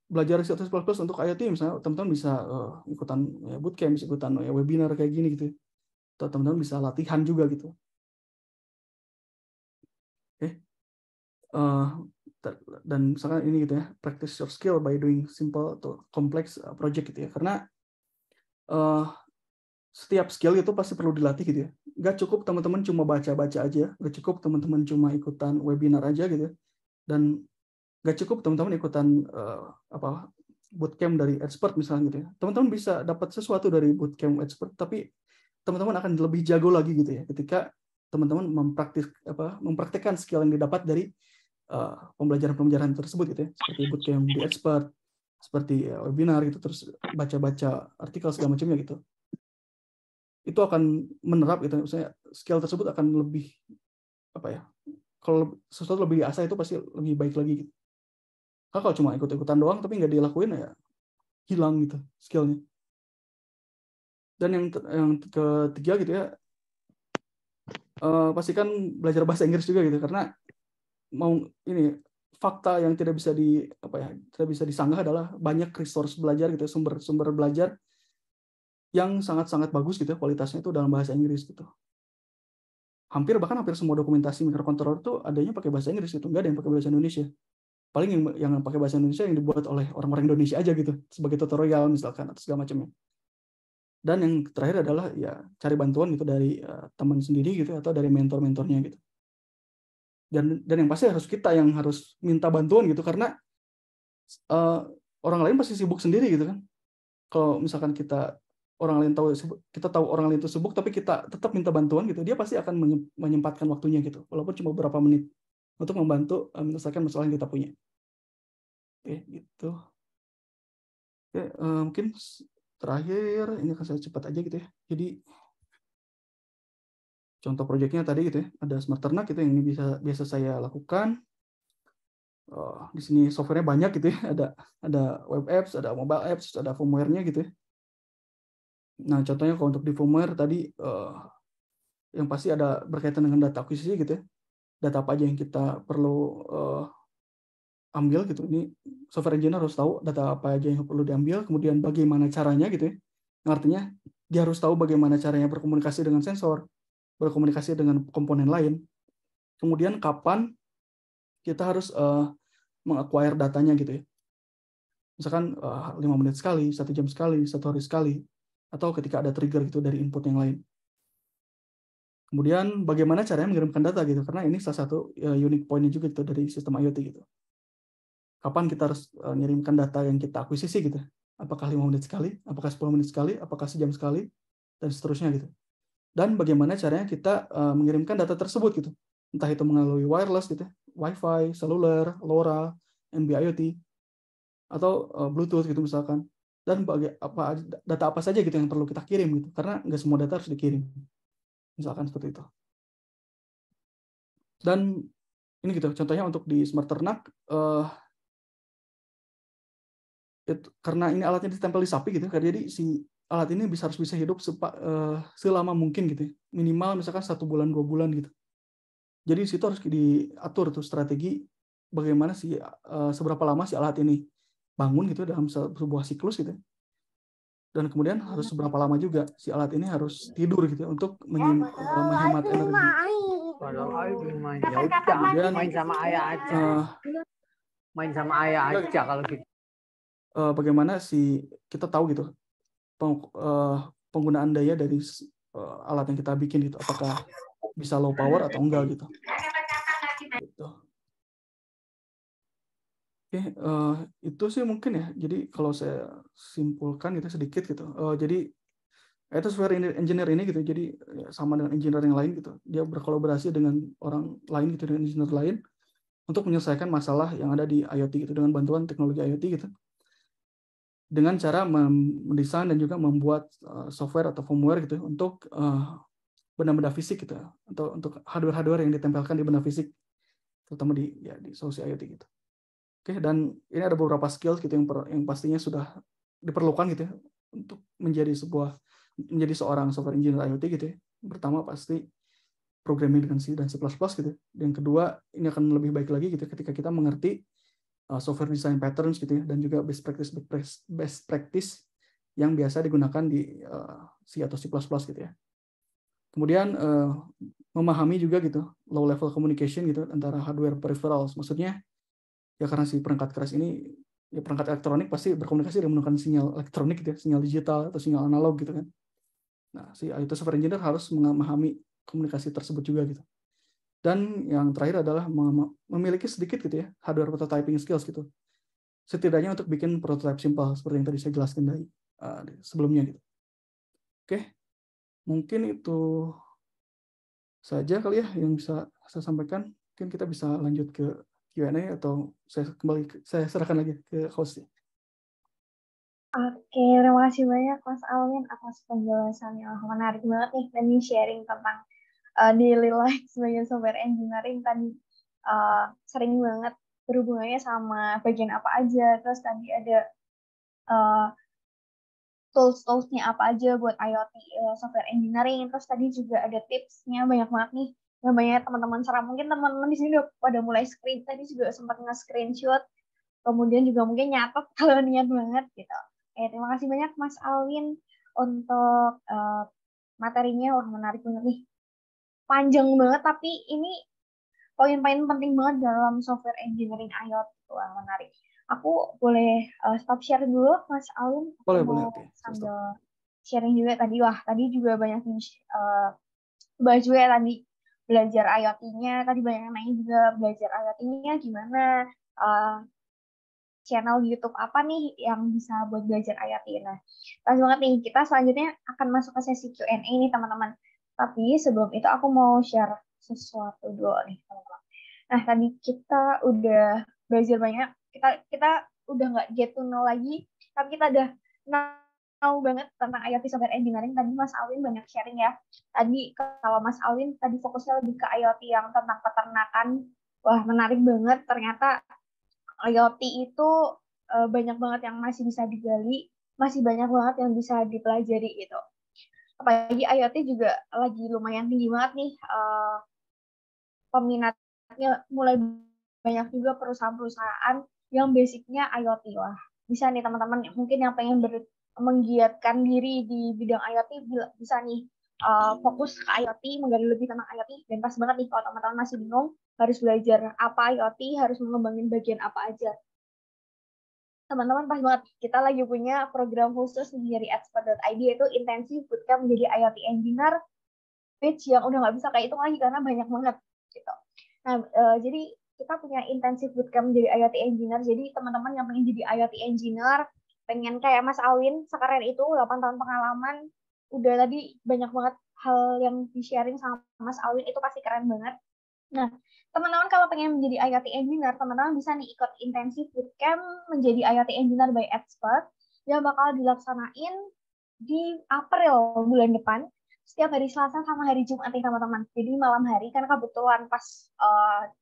belajar C++ untuk IoT, misalnya teman-teman bisa ikutan ya, bootcamp, bisa ikutan ya, webinar kayak gini gitu. Atau teman-teman bisa latihan juga gitu. Oke. Dan misalkan ini gitu ya, practice your skill by doing simple atau complex project gitu ya. Karena setiap skill itu pasti perlu dilatih gitu ya. Nggak cukup teman-teman cuma baca-baca aja, nggak cukup teman-teman cuma ikutan webinar aja gitu ya. Dan nggak cukup teman-teman ikutan bootcamp dari expert misalnya gitu ya. Teman-teman bisa dapat sesuatu dari bootcamp expert, tapi teman-teman akan lebih jago lagi gitu ya ketika teman-teman mempraktikkan skill yang didapat dari pembelajaran-pembelajaran tersebut gitu ya, seperti bootcamp di expert, seperti webinar gitu, terus baca-baca artikel segala macamnya gitu. Itu akan menerap gitu, misalnya skill tersebut akan lebih kalau sesuatu lebih diasah itu pasti lebih baik lagi gitu. Kalau cuma ikut-ikutan doang tapi nggak dilakuin ya hilang gitu skillnya. Dan yang ketiga gitu ya, pastikan belajar bahasa Inggris juga gitu, karena ini fakta yang tidak bisa tidak bisa disanggah adalah banyak resource belajar gitu, sumber belajar yang sangat-sangat bagus gitu, kualitasnya itu dalam bahasa Inggris gitu. Bahkan hampir semua dokumentasi mikrokontroler itu adanya pakai bahasa Inggris gitu, nggak ada yang pakai bahasa Indonesia. Paling yang pakai bahasa Indonesia yang dibuat oleh orang-orang Indonesia aja gitu, sebagai tutorial misalkan atau segala macamnya. Dan yang terakhir adalah ya cari bantuan gitu dari teman sendiri gitu atau dari mentor-mentornya gitu. Dan yang pasti kita yang harus minta bantuan gitu, karena orang lain pasti sibuk sendiri gitu kan. Kalau misalkan kita tahu orang lain itu sibuk tapi kita tetap minta bantuan gitu, dia pasti akan menyempatkan waktunya gitu, walaupun cuma beberapa menit untuk membantu menyelesaikan masalah yang kita punya. Oke, gitu. Oke, mungkin terakhir ini akan saya cepat aja gitu ya. Jadi contoh proyeknya tadi gitu ya, ada smart ternak gitu yang ini biasa saya lakukan. Di sini softwarenya banyak gitu ya, ada web apps, ada mobile apps, ada firmware-nya gitu ya. Nah, contohnya kalau untuk di firmware tadi yang pasti ada berkaitan dengan data akuisisi gitu ya. Data apa aja yang kita perlu ambil gitu. Ini software engineer harus tahu data apa aja yang perlu diambil, kemudian bagaimana caranya gitu ya. Artinya dia harus tahu bagaimana caranya berkomunikasi dengan sensor, berkomunikasi dengan komponen lain. Kemudian kapan kita harus meng-acquire datanya gitu ya. Misalkan 5 menit sekali, 1 jam sekali, 1 hari sekali, atau ketika ada trigger gitu dari input yang lain. Kemudian bagaimana caranya mengirimkan data gitu, karena ini salah satu unique point-nya juga gitu dari sistem IoT gitu. Kapan kita harus mengirimkan data yang kita akuisisi gitu. Apakah 5 menit sekali, apakah 10 menit sekali, apakah sejam sekali, dan seterusnya gitu. Dan bagaimana caranya kita mengirimkan data tersebut gitu. Entah itu melalui wireless gitu, Wi-Fi, seluler, LoRa, NB-IoT, atau Bluetooth gitu misalkan. Dan data apa saja gitu yang perlu kita kirim gitu. Karena nggak semua data harus dikirim. Misalkan seperti itu. Dan ini gitu, contohnya untuk di smart ternak, karena ini alatnya ditempel di sapi gitu, jadi si alat ini harus bisa hidup selama mungkin gitu, minimal misalkan 1 bulan 2 bulan gitu. Jadi situ harus diatur tuh strategi bagaimana seberapa lama si alat ini bangun gitu dalam sebuah siklus gitu. Dan kemudian harus seberapa lama juga si alat ini harus tidur gitu untuk menghemat energi. Kemudian main sama ayah aja. Main sama ayah aja kalau gitu. Bagaimana kita tahu gitu penggunaan daya dari alat yang kita bikin gitu, apakah bisa low power atau enggak gitu. Oke, itu sih mungkin ya. Jadi kalau saya simpulkan gitu sedikit gitu. Jadi itu software engineer ini gitu. Jadi sama dengan engineer yang lain gitu. Dia berkolaborasi dengan orang lain gitu, dengan engineer lain untuk menyelesaikan masalah yang ada di IoT gitu dengan bantuan teknologi IoT gitu. Dengan cara mendesain dan juga membuat software atau firmware gitu untuk benda-benda fisik gitu, atau untuk hardware-hardware yang ditempelkan di benda fisik, terutama di solusi IoT gitu. Oke, dan ini ada beberapa skill gitu yang pastinya sudah diperlukan gitu ya, untuk menjadi seorang software engineer IoT gitu ya. Pertama pasti programming dengan C dan C++ gitu. Yang kedua, ini akan lebih baik lagi gitu ketika kita mengerti software design patterns gitu ya, dan juga best practice yang biasa digunakan di C atau C++ gitu ya. Kemudian memahami juga gitu low level communication gitu antara hardware peripherals. Maksudnya ya karena si perangkat keras ini, ya perangkat elektronik pasti berkomunikasi dengan menggunakan sinyal elektronik gitu ya, sinyal digital atau sinyal analog gitu kan. Nah, si IoT software engineer harus memahami komunikasi tersebut juga gitu. Dan yang terakhir adalah memiliki sedikit gitu ya hardware prototyping skills gitu. Setidaknya untuk bikin prototype simple seperti yang tadi saya jelaskan dari sebelumnya gitu. Oke, mungkin itu saja kali ya yang bisa saya sampaikan. Mungkin kita bisa lanjut ke Q&A atau saya serahkan lagi ke host. Oke, terima kasih banyak Mas Alwin atas penjelasannya. Menarik banget nih dan sharing tentang daily life sebagai software engineering tadi sering banget berhubungannya sama bagian apa aja. Terus tadi ada tools-toolsnya apa aja buat IoT software engineering. Terus tadi juga ada tipsnya banyak banget nih. Yang banyak teman-teman serang. Mungkin teman-teman di sini udah pada mulai screen. Tadi juga sempat nge-screenshot. Kemudian juga mungkin nyatet kalau niat banget gitu. Terima kasih banyak Mas Alwin untuk materinya. Wah, menarik banget nih. Panjang banget, tapi ini poin-poin penting banget dalam software engineering IoT. Wah, menarik. Aku boleh stop share dulu, Mas Alwin? Boleh, Mau oke. sambil sharing juga tadi. Wah, tadi juga banyak bahas juga ya tadi belajar IoT-nya. Tadi banyak yang nanya juga belajar IoT-nya gimana. Channel YouTube apa nih yang bisa buat belajar IoT. Nah, pas banget nih, kita selanjutnya akan masuk ke sesi Q&A nih teman-teman. Tapi sebelum itu aku mau share sesuatu dulu nih teman-teman. Nah, tadi kita udah belajar banyak, kita udah nggak get to know lagi, tapi kita udah tahu banget tentang IoT software engineering. Tadi Mas Alwin banyak sharing ya. Tadi kalau Mas Alwin tadi fokusnya lebih ke IoT yang tentang peternakan. Wah, menarik banget. Ternyata IoT itu banyak banget yang masih bisa digali, masih banyak banget yang bisa dipelajari gitu. Apalagi IoT juga lagi lumayan tinggi banget nih peminatnya, mulai banyak juga perusahaan-perusahaan yang basicnya IoT. Wah, bisa nih teman-teman mungkin yang pengen menggiatkan diri di bidang IoT bisa nih fokus ke IoT, menggali lebih tentang IoT. Dan pas banget nih kalau teman-teman masih bingung harus belajar apa IoT, harus mengembangin bagian apa aja. Teman-teman pas banget, kita lagi punya program khusus dari expert.id yaitu Intensive Bootcamp menjadi IoT Engineer, which yang udah nggak bisa kayak itu lagi karena banyak banget gitu. Nah, jadi kita punya Intensive Bootcamp menjadi IoT Engineer, jadi teman-teman yang pengen jadi IoT Engineer, pengen kayak Mas Alwin, sekeren itu 8 tahun pengalaman, udah tadi banyak banget hal yang di-sharing sama Mas Alwin, itu pasti keren banget. Nah, teman-teman kalau pengen menjadi IoT Engineer, teman-teman bisa nih ikut Intensive Bootcamp menjadi IoT Engineer by Expert yang bakal dilaksanain di April bulan depan, setiap hari Selasa sama hari Jumat nih teman-teman. Jadi malam hari, karena kebetulan pas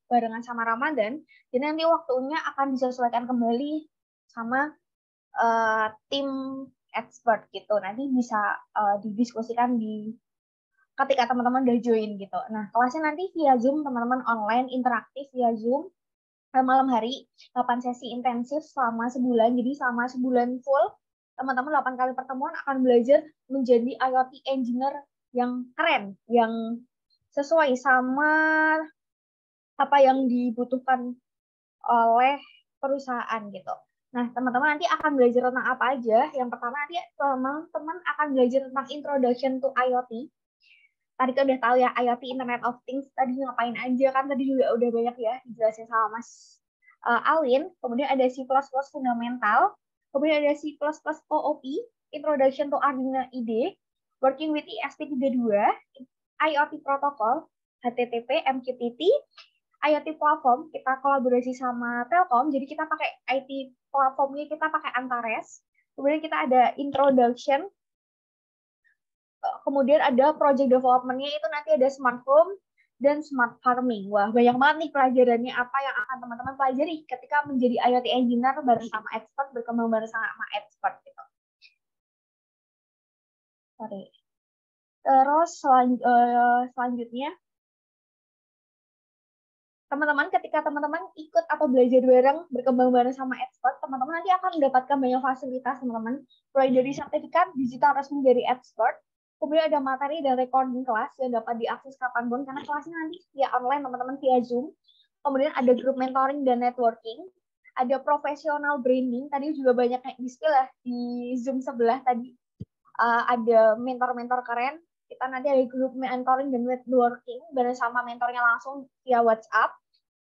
barengan sama Ramadan, jadi nanti waktunya akan disesuaikan kembali sama tim expert gitu. Nanti bisa didiskusikan ketika teman-teman udah join gitu. Nah, kelasnya nanti via Zoom, teman-teman online, interaktif via Zoom, malam hari, 8 sesi intensif selama sebulan. Jadi selama sebulan full, teman-teman 8 kali pertemuan akan belajar menjadi IoT engineer yang keren, yang sesuai sama apa yang dibutuhkan oleh perusahaan gitu. Nah, teman-teman nanti akan belajar tentang apa aja. Yang pertama nanti teman-teman akan belajar tentang Introduction to IoT. Tadi kan udah tahu ya IoT Internet of Things tadi ngapain aja kan, tadi juga udah banyak ya dijelasin sama Mas Alwin. Kemudian ada C++ fundamental, kemudian ada C++ OOP, Introduction to Arduino IDE, Working with ESP32, IoT Protocol, HTTP, MQTT, IoT Platform, kita kolaborasi sama Telkom, jadi kita pakai IT platformnya, kita pakai Antares. Kemudian kita ada Introduction, kemudian ada project development-nya itu nanti ada smart home dan smart farming. Wah, banyak banget nih pelajarannya apa yang akan teman-teman pelajari ketika menjadi IoT engineer bareng sama expert, berkembang bareng sama expert gitu. Sorry. Terus selanjutnya teman-teman ketika teman-teman ikut atau belajar bareng, berkembang bareng sama expert, teman-teman nanti akan mendapatkan banyak fasilitas teman-teman, mulai dari sertifikat digital resmi dari expert, kemudian ada materi dan recording kelas yang dapat diakses kapanpun karena kelasnya nanti via online teman-teman via Zoom. Kemudian ada grup mentoring dan networking, ada professional branding, tadi juga banyak yang di-spill ya di Zoom sebelah tadi. Ada mentor-mentor keren, kita nanti ada grup mentoring dan networking bareng sama mentornya langsung via WhatsApp.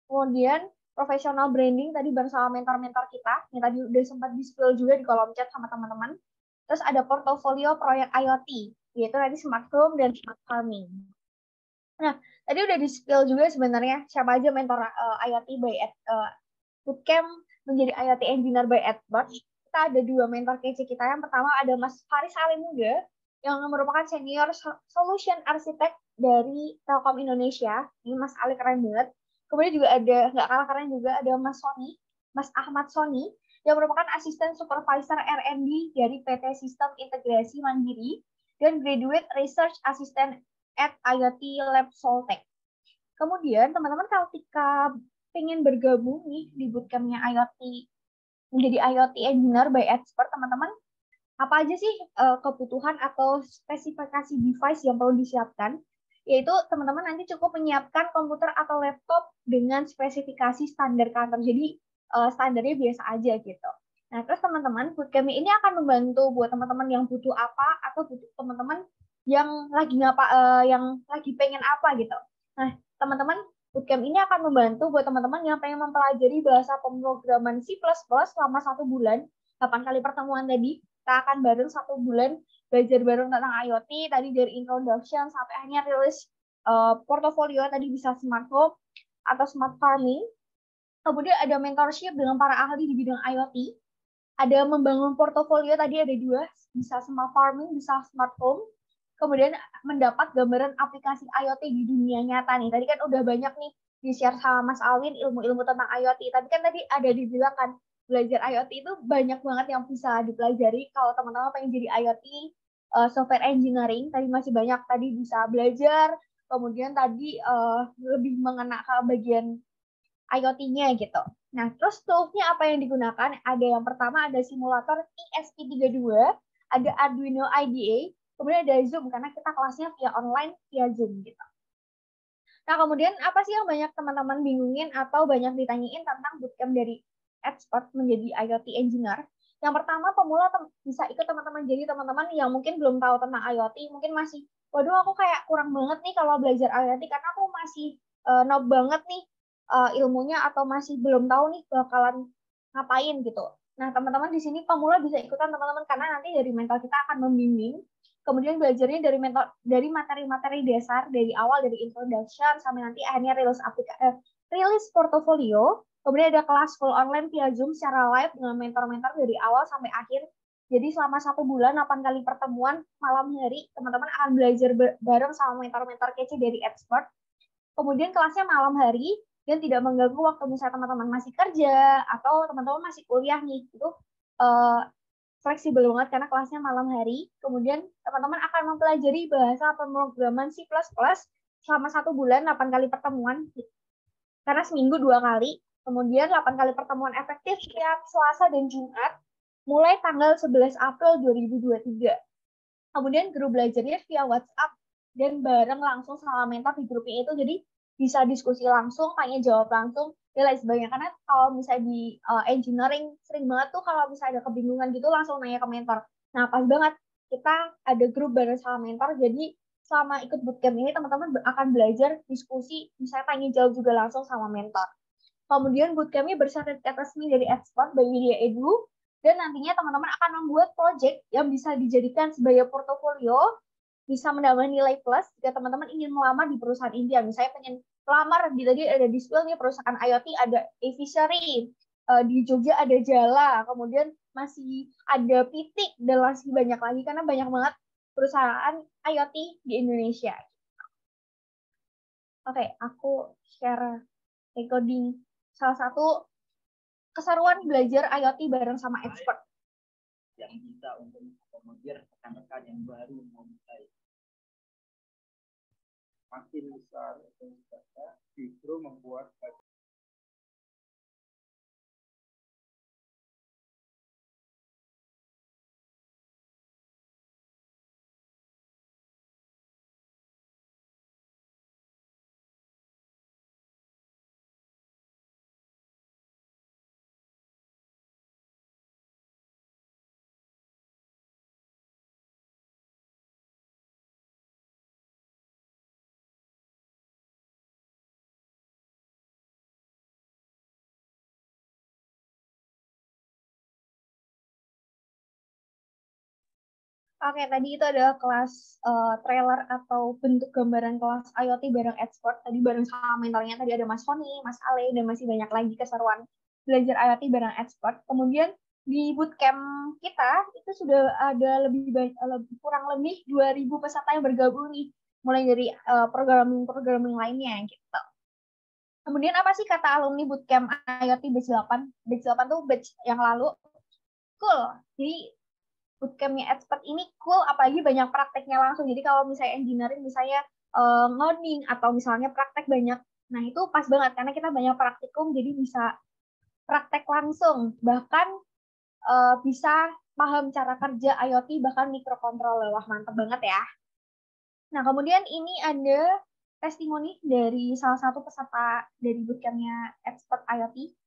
Kemudian professional branding tadi bareng sama mentor-mentor kita, yang tadi udah sempat di-spill juga di kolom chat sama teman-teman. Terus ada portofolio proyek IoT, yaitu tadi smart home dan smart farming. Nah, tadi udah di-spill juga sebenarnya siapa aja mentor IoT by Bootcamp menjadi IoT Engineer by Edward. Kita ada 2 mentor kece kita. Yang pertama ada Mas Faris Alimuda, yang merupakan Senior Solution Architect dari Telkom Indonesia. Ini Mas Ali keren banget. Kemudian juga ada, nggak kalah keren juga, ada Mas Ahmad Soni, yang merupakan Asisten Supervisor R&D dari PT Sistem Integrasi Mandiri, dan Graduate Research Assistant at IoT Lab Soltech. Kemudian teman-teman ketika pengen bergabung nih di bootcampnya IoT, menjadi IoT Engineer by Expert, teman-teman, apa aja sih kebutuhan atau spesifikasi device yang perlu disiapkan? Yaitu teman-teman nanti cukup menyiapkan komputer atau laptop dengan spesifikasi standar kantor. Jadi standarnya biasa aja gitu. Nah, terus teman-teman, bootcamp ini akan membantu buat teman-teman yang butuh apa atau butuh teman-teman yang lagi yang lagi pengen apa gitu. Nah, teman-teman, bootcamp ini akan membantu buat teman-teman yang pengen mempelajari bahasa pemrograman C++ selama 1 bulan, 8 kali pertemuan tadi. Kita akan bareng 1 bulan belajar bareng tentang IoT, tadi dari introduction sampai akhirnya rilis portofolio, tadi bisa smart home atau smart farming. Kemudian ada mentorship dengan para ahli di bidang IoT. Ada membangun portofolio, tadi ada 2, bisa smart farming, bisa smart home. Kemudian mendapat gambaran aplikasi IoT di dunia nyata nih. Tadi kan udah banyak nih di-share sama Mas Alwin ilmu-ilmu tentang IoT. Tapi kan tadi ada dibilang kan, belajar IoT itu banyak banget yang bisa dipelajari. Kalau teman-teman pengen jadi IoT software engineering, tadi masih banyak tadi bisa belajar. Kemudian tadi lebih mengena ke bagian IoT-nya gitu. Nah, terus toolsnya apa yang digunakan? Ada yang pertama ada simulator ESP32, ada Arduino IDE, kemudian ada Zoom karena kita kelasnya via online via Zoom gitu. Nah, kemudian apa sih yang banyak teman-teman bingungin atau banyak ditanyain tentang bootcamp dari expert menjadi IoT engineer? Yang pertama, pemula bisa ikut teman-teman. Jadi teman-teman yang mungkin belum tahu tentang IoT, mungkin masih, waduh aku kayak kurang banget nih kalau belajar IoT karena aku masih noob banget nih ilmunya atau masih belum tahu nih bakalan ngapain gitu. Nah, teman-teman di sini pemula bisa ikutan teman-teman karena nanti dari mentor kita akan membimbing. Kemudian belajarnya dari materi-materi dasar dari awal, dari introduction sampai nanti akhirnya rilis portofolio. Kemudian ada kelas full online via Zoom secara live dengan mentor-mentor dari awal sampai akhir. Jadi selama 1 bulan 8 kali pertemuan malam hari teman-teman akan belajar bareng sama mentor-mentor kece dari expert. Kemudian kelasnya malam hari dan tidak mengganggu waktu misalnya teman-teman masih kerja atau teman-teman masih kuliah nih. Itu fleksibel banget karena kelasnya malam hari. Kemudian teman-teman akan mempelajari bahasa pemrograman C++ selama 1 bulan 8 kali pertemuan. Karena seminggu 2 kali. Kemudian 8 kali pertemuan efektif setiap Selasa dan Jumat mulai tanggal 11 April 2023. Kemudian grup belajarnya via WhatsApp dan bareng langsung sama mentor di grupnya itu. Jadi bisa diskusi langsung, tanya jawab langsung, dan lain sebagainya. Karena kalau misalnya di engineering, sering banget tuh kalau misalnya ada kebingungan gitu, langsung nanya ke mentor. Nah, pas banget kita ada grup bareng sama mentor, jadi selama ikut bootcamp ini, teman-teman akan belajar diskusi, misalnya tanya jawab juga langsung sama mentor. Kemudian bootcamp-nya bersertifikat resmi dari Expert by Media Edu, dan nantinya teman-teman akan membuat project yang bisa dijadikan sebagai portofolio, bisa menambah nilai plus jika teman-teman ingin melamar di perusahaan impian. Misalnya pengen melamar di tadi ada di spill nih perusahaan IoT, ada Aviary, di Jogja ada Jala, kemudian masih ada Pitik dan masih banyak lagi karena banyak banget perusahaan IoT di Indonesia. Oke, aku share recording salah satu keseruan belajar IoT bareng sama expert. Yang bisa untuk mengakomodir rekan-rekan yang baru mau mulai. makin besar intensitasnya justru membuat Oke, tadi itu adalah kelas trailer atau bentuk gambaran kelas IoT bareng expert. Tadi bareng sama mentornya, tadi ada Mas Foni, Mas Ale, dan masih banyak lagi keseruan belajar IoT bareng expert. Kemudian di bootcamp kita itu sudah ada kurang lebih 2.000 peserta yang bergabung nih, mulai dari programming lainnya gitu. Kemudian apa sih kata alumni bootcamp IoT batch 8? Batch 8 tuh batch yang lalu. Cool. Jadi bootcampnya expert ini cool, apalagi banyak prakteknya langsung. Jadi kalau misalnya engineering, misalnya ngoding atau misalnya praktek banyak, nah itu pas banget karena kita banyak praktikum, jadi bisa praktek langsung, bahkan bisa paham cara kerja IoT, bahkan microcontroller. Wah, mantep banget ya. Nah, kemudian ini ada testimoni dari salah satu peserta dari bootcampnya expert IoT.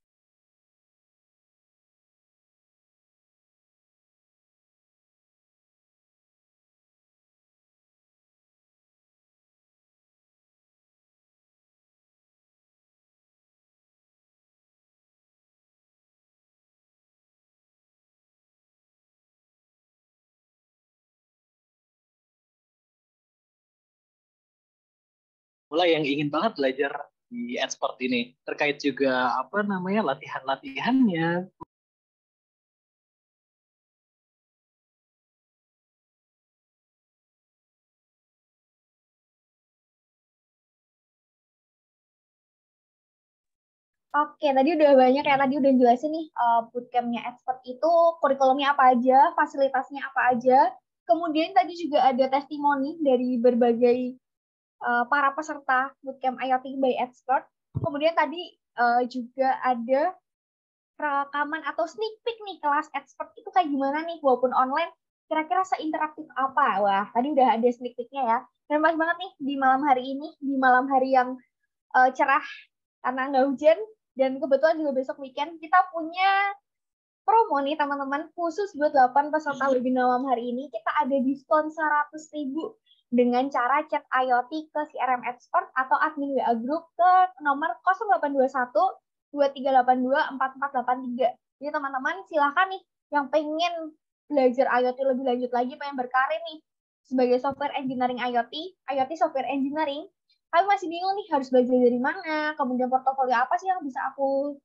Mulai yang ingin banget belajar di expert ini terkait juga apa namanya latihannya. Oke, tadi udah banyak ya, tadi udah jelasin nih bootcampnya expert itu kurikulumnya apa aja, fasilitasnya apa aja. Kemudian tadi juga ada testimoni dari berbagai para peserta bootcamp IoT by expert. Kemudian tadi juga ada rekaman atau sneak peek nih kelas expert itu kayak gimana nih, walaupun online, kira-kira seinteraktif apa. Wah, tadi udah ada sneak peeknya ya. Dan pas banget nih di malam hari ini, di malam hari yang cerah karena nggak hujan, dan kebetulan juga besok weekend, kita punya promo nih teman-teman, khusus buat 8 peserta webinar malam hari ini. Kita ada diskon 100.000 dengan cara chat IoT ke CRM Expert atau admin WA Group ke nomor 0821 2382 4483. Jadi teman-teman silahkan nih yang pengen belajar IoT lebih lanjut lagi, pengen berkarir nih sebagai software engineering IoT software engineering, tapi masih bingung nih harus belajar dari mana, kemudian portofolio apa sih yang bisa aku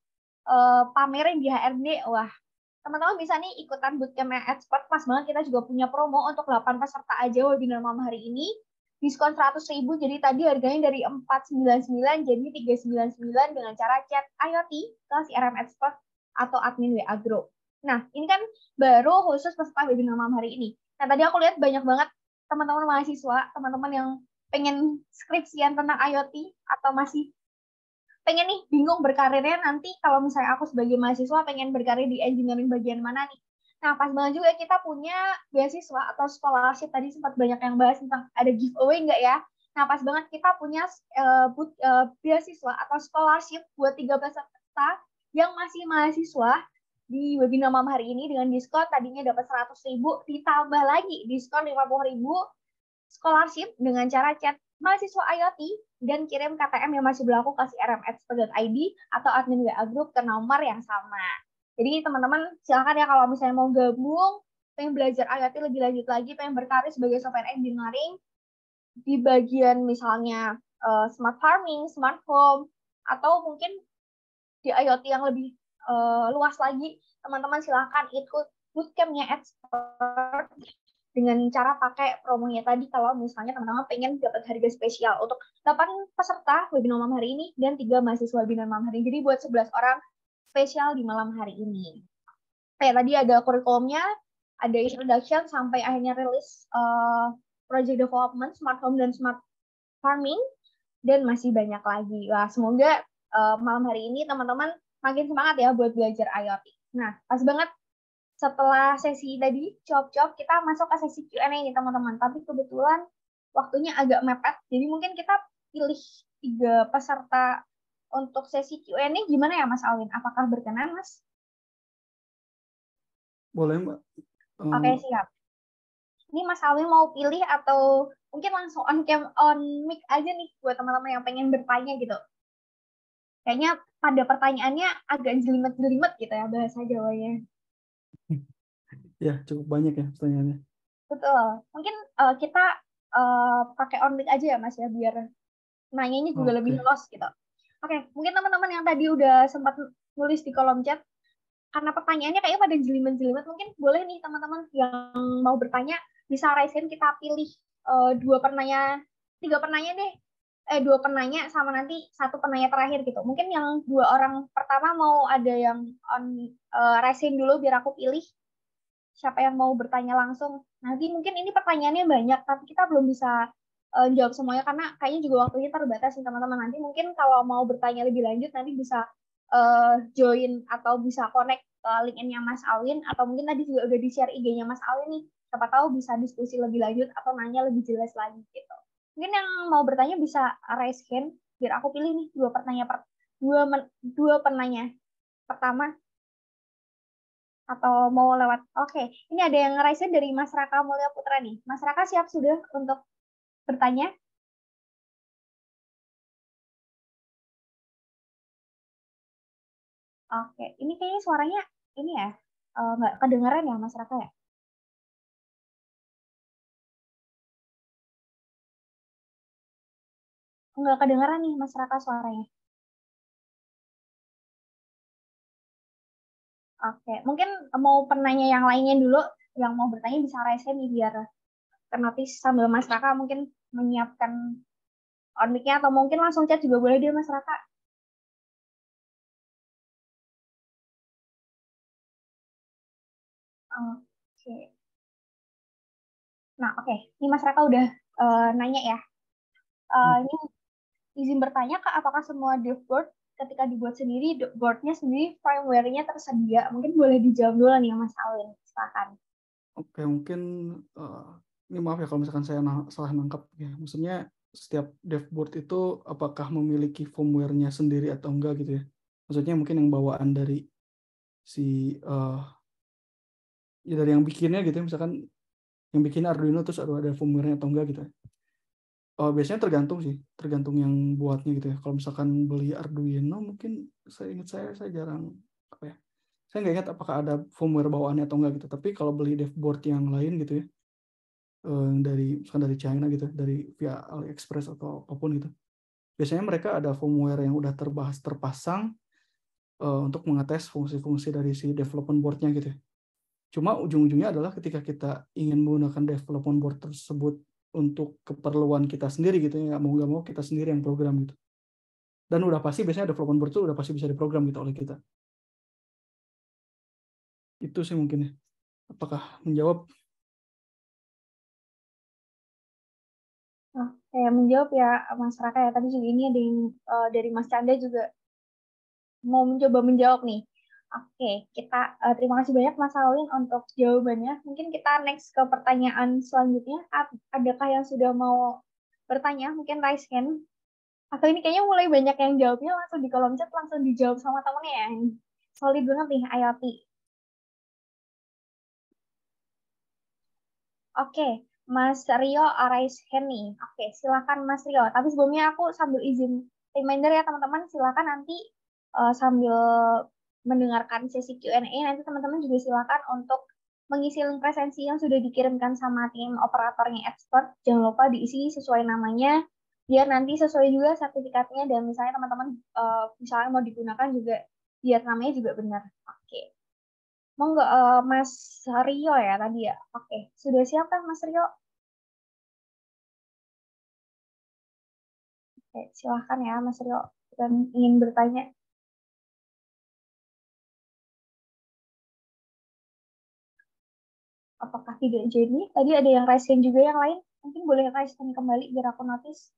pamerin di HRD. Wah, teman-teman bisa nih ikutan bootcamp expert, pas banget kita juga punya promo untuk 8 peserta aja webinar malam hari ini, diskon 100.000, jadi tadi harganya dari 499 jadi 399 dengan cara chat IoT ke CRM expert atau admin WA Group. Nah, ini kan baru khusus peserta webinar malam hari ini. Nah, tadi aku lihat banyak banget teman-teman mahasiswa, teman-teman yang pengen skripsian tentang IoT atau masih pengen nih bingung berkarirnya nanti kalau misalnya aku sebagai mahasiswa pengen berkarir di engineering bagian mana nih. Nah, pas banget juga kita punya beasiswa atau scholarship, tadi sempat banyak yang bahas tentang ada giveaway nggak ya. Nah, pas banget kita punya beasiswa atau scholarship buat 13 peserta yang masih mahasiswa di webinar malam hari ini dengan diskon tadinya dapat 100.000 ditambah lagi diskon 50.000 scholarship dengan cara chat mahasiswa IoT dan kirim KTM yang masih berlaku ke crmexpert.id atau admin WA Group ke nomor yang sama. Jadi teman-teman silakan ya kalau misalnya mau gabung, pengen belajar IoT lebih lanjut lagi, pengen berkarir sebagai software engineering di bagian misalnya smart farming, smart home, atau mungkin di IoT yang lebih luas lagi, teman-teman silakan ikut bootcampnya expert dengan cara pakai promonya tadi kalau misalnya teman-teman pengen dapat harga spesial untuk 8 peserta webinar malam hari ini dan 3 mahasiswa webinar malam hari ini. Jadi buat 11 orang spesial di malam hari ini. Tadi ada kurikulumnya, ada introduction sampai akhirnya rilis project development, smart home dan smart farming, dan masih banyak lagi. Wah, semoga malam hari ini teman-teman makin semangat ya buat belajar IoT. Nah, pas banget setelah sesi tadi jawab-jawab, kita masuk ke sesi Q&A nih teman-teman. Tapi kebetulan waktunya agak mepet, jadi mungkin kita pilih 3 peserta untuk sesi Q&A. Gimana ya Mas Alwin? Apakah berkenan, Mas? Boleh, Mbak. Oke, siap. Ini Mas Alwin mau pilih atau mungkin langsung on cam, on mic aja nih buat teman-teman yang pengen bertanya gitu. Kayaknya pada pertanyaannya agak jelimet-jelimet gitu ya bahasa Jawanya. Ya, cukup banyak ya pertanyaannya. Betul. Mungkin kita pakai on mic aja ya Mas ya, biar nanyanya juga lebih los gitu. Oke, mungkin teman-teman yang tadi udah sempat nulis di kolom chat, karena pertanyaannya kayaknya pada jelimet-jelimet, mungkin boleh nih teman-teman yang mau bertanya bisa raise hand, kita pilih 2 penanya, 3 penanya deh. 2 penanya sama nanti 1 penanya terakhir gitu. Mungkin yang 2 orang pertama mau ada yang on raise hand dulu biar aku pilih siapa yang mau bertanya langsung. Nanti mungkin ini pertanyaannya banyak, tapi kita belum bisa jawab semuanya karena kayaknya juga waktunya terbatas nih teman-teman. Nanti mungkin kalau mau bertanya lebih lanjut nanti bisa join atau bisa connect ke LinkedIn-nya Mas Alwin, atau mungkin tadi juga udah di-share IG-nya Mas Alwin nih. Siapa tahu bisa diskusi lebih lanjut atau nanya lebih jelas lagi gitu. Mungkin yang mau bertanya bisa raise hand biar aku pilih nih 2 penanya pertama, atau mau lewat. Oke, ini ada yang raise dari Mas Raka Mulya Putra nih. Mas Raka siap sudah untuk bertanya? Oke, ini kayaknya suaranya ini ya, nggak kedengeran ya Mas Raka ya? Nggak kedengeran nih Mas Raka suaranya. Oke, mungkin mau penanya yang lainnya dulu, yang mau bertanya bisa raise hand nih biar ternotis sambil Mas Raka mungkin menyiapkan on mic-nya, atau mungkin langsung chat juga boleh dia Mas Raka. Oke. Nah, oke. Ini Mas Raka udah nanya ya. Ini izin bertanya, Kak, apakah semua dashboard ketika dibuat sendiri, boardnya sendiri, firmware-nya tersedia? Mungkin boleh dijawab dulu nih Mas Alwin. Silakan. Oke, mungkin ini maaf ya kalau misalkan saya salah nangkap ya. Maksudnya setiap dashboard itu apakah memiliki firmware-nya sendiri atau enggak gitu ya? Maksudnya mungkin yang bawaan dari si ya dari yang bikinnya gitu ya, misalkan yang bikin Arduino terus ada firmware-nya atau enggak gitu ya. Biasanya tergantung sih, tergantung yang buatnya gitu ya. Kalau misalkan beli Arduino mungkin saya jarang apa ya. Saya nggak ingat apakah ada firmware bawaannya atau enggak gitu. Tapi kalau beli devboard yang lain gitu ya, misalkan dari China gitu, dari via AliExpress atau apapun gitu. Biasanya mereka ada firmware yang udah terpasang untuk mengetes fungsi-fungsi dari si development board-nya gitu ya. Cuma ujung-ujungnya adalah ketika kita ingin menggunakan development board tersebut untuk keperluan kita sendiri gitu ya, nggak mau kita sendiri yang program gitu. Dan udah pasti biasanya development board itu udah pasti bisa diprogram gitu oleh kita. Itu sih mungkin ya. Apakah menjawab? Saya menjawab ya Mas Raka ya. Tadi juga ini ada yang dari Mas Chandra juga mau mencoba menjawab nih. Oke, kita terima kasih banyak Mas Alwin untuk jawabannya. Mungkin kita next ke pertanyaan selanjutnya. Adakah yang sudah mau bertanya? Mungkin raise hand. Atau ini kayaknya mulai banyak yang jawabnya langsung di kolom chat, langsung dijawab sama temennya ya. Solid banget nih IoT. Oke, Mas Rio raise hand nih. Oke, silakan Mas Rio. Tapi sebelumnya aku sambil izin reminder ya teman-teman, silakan nanti sambil mendengarkan sesi Q&A, nanti teman-teman juga silakan untuk mengisi link presensi yang sudah dikirimkan sama tim operatornya expert. Jangan lupa diisi sesuai namanya, biar nanti sesuai juga sertifikatnya, dan misalnya teman-teman misalnya mau digunakan juga biar namanya juga benar. Oke. Monggo Mas Rio ya tadi ya. Oke, sudah siap kan Mas Rio? Oke, silahkan ya Mas Rio dan ingin bertanya. Apakah tidak jadi? Tadi ada yang raise hand juga yang lain. Mungkin boleh raise hand kembali biar aku notice.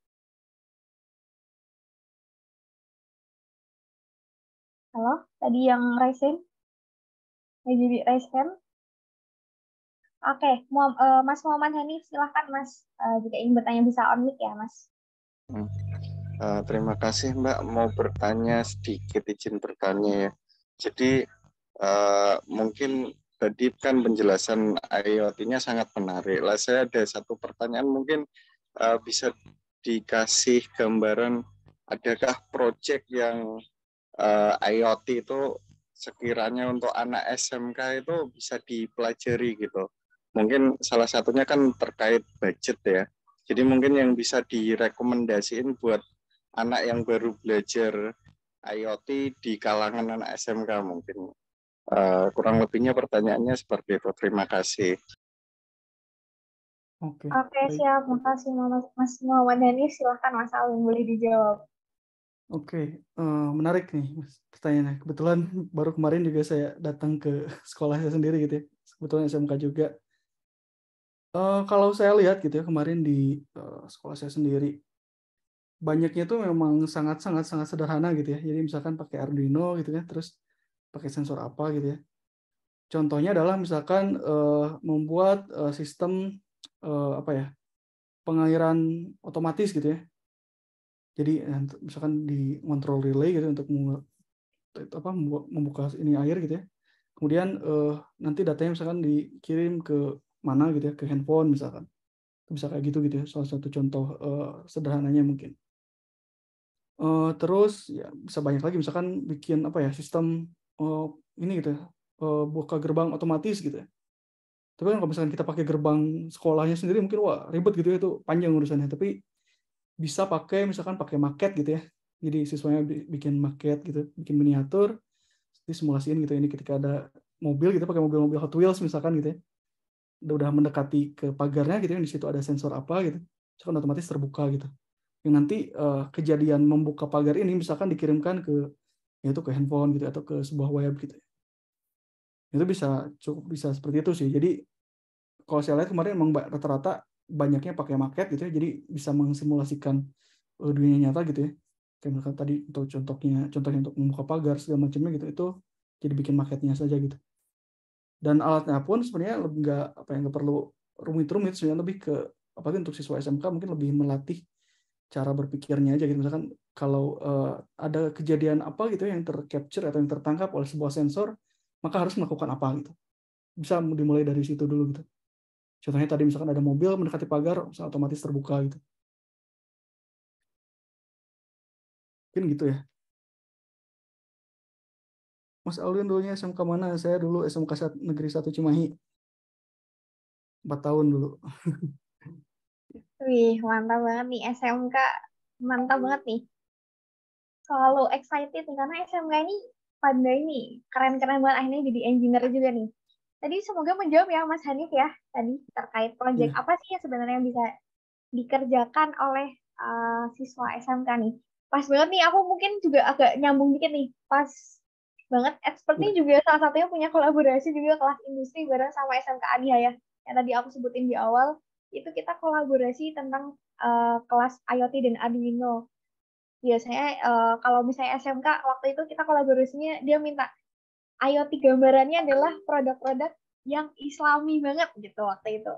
Halo, tadi yang raise hand, jadi raise hand. Oke, Mas Muhammad Hanif, silahkan Mas. Jika ingin bertanya bisa on mic ya Mas. Terima kasih Mbak, mau bertanya sedikit, izin bertanya ya. Jadi mungkin tadi kan penjelasan IoT-nya sangat menarik. Lah saya ada satu pertanyaan, mungkin bisa dikasih gambaran, adakah proyek yang IoT itu sekiranya untuk anak SMK itu bisa dipelajari gitu. Mungkin salah satunya kan terkait budget ya. Jadi mungkin yang bisa direkomendasiin buat anak yang baru belajar IoT di kalangan anak SMK mungkin. Kurang lebihnya pertanyaannya seperti itu. Terima kasih. Oke, Oke, baik. siap. Makasih Mas Muhammad Hanif. Silahkan Mas Alwin, boleh dijawab. Oke, menarik nih Mas pertanyaannya. Kebetulan baru kemarin juga saya datang ke sekolah saya sendiri gitu ya. Kebetulan SMK juga. Kalau saya lihat gitu ya kemarin di sekolah saya sendiri, banyaknya tuh memang sangat sederhana gitu ya. Jadi misalkan pakai Arduino gitu ya, terus pakai sensor apa gitu ya. Contohnya adalah misalkan membuat sistem apa ya, pengairan otomatis gitu ya. Jadi misalkan di control relay gitu untuk membuka ini air gitu ya. Kemudian nanti datanya misalkan dikirim ke mana gitu ya, ke handphone misalkan. Bisa kayak gitu ya, salah satu contoh sederhananya mungkin. Terus ya bisa banyak lagi, misalkan bikin apa ya, sistem ini gitu ya, buka gerbang otomatis gitu ya. Tapi kan kalau misalkan kita pakai gerbang sekolahnya sendiri mungkin wah ribet gitu ya, itu panjang urusannya. Tapi bisa pakai misalkan pakai maket gitu ya. Jadi siswanya bikin maket gitu, bikin miniatur, disimulasiin gitu. Ini ketika ada mobil gitu, pakai mobil-mobil Hot Wheels misalkan gitu ya. Udah mendekati ke pagarnya gitu ya, di situ ada sensor apa gitu. Misalkan otomatis terbuka gitu. Yang nanti kejadian membuka pagar ini misalkan dikirimkan ke yaitu ke handphone gitu atau ke sebuah web gitu. Itu cukup bisa seperti itu sih. Jadi kalau saya lihat kemarin emang rata-rata banyaknya pakai maket gitu ya. Jadi bisa mensimulasikan dunia nyata gitu ya. Kayak misalkan tadi untuk contohnya untuk membuka pagar segala macamnya gitu, itu jadi bikin maketnya saja gitu. Dan alatnya pun sebenarnya nggak perlu rumit-rumit, sebenarnya lebih ke apalagi untuk siswa SMK mungkin lebih melatih cara berpikirnya aja gitu. Misalkan kalau ada kejadian apa gitu yang tercapture atau yang tertangkap oleh sebuah sensor, maka harus melakukan apa gitu. Bisa dimulai dari situ dulu gitu. Contohnya tadi misalkan ada mobil mendekati pagar, otomatis terbuka gitu. Mungkin gitu ya. Mas Alwin dulunya SMK mana? Saya dulu SMK Negeri 1 Cimahi. 4 tahun dulu. Wih, mantap banget nih SMK. Mantap banget nih. Selalu excited nih, karena SMK ini pandai nih. Keren-keren banget, akhirnya jadi engineer juga nih. Tadi semoga menjawab ya Mas Hanif ya. Tadi terkait proyek Iya. apa sih yang sebenarnya bisa dikerjakan oleh siswa SMK nih. Pas banget nih, aku mungkin juga agak nyambung dikit nih. Pas banget, expertnya Iya. juga salah satunya punya kolaborasi juga kelas industri bareng sama SMK Adia ya. Yang tadi aku sebutin di awal, itu kita kolaborasi tentang kelas IoT dan Arduino. Biasanya kalau misalnya SMK, waktu itu kita kolaborasinya, dia minta IoT gambarannya adalah produk-produk yang islami banget gitu waktu itu.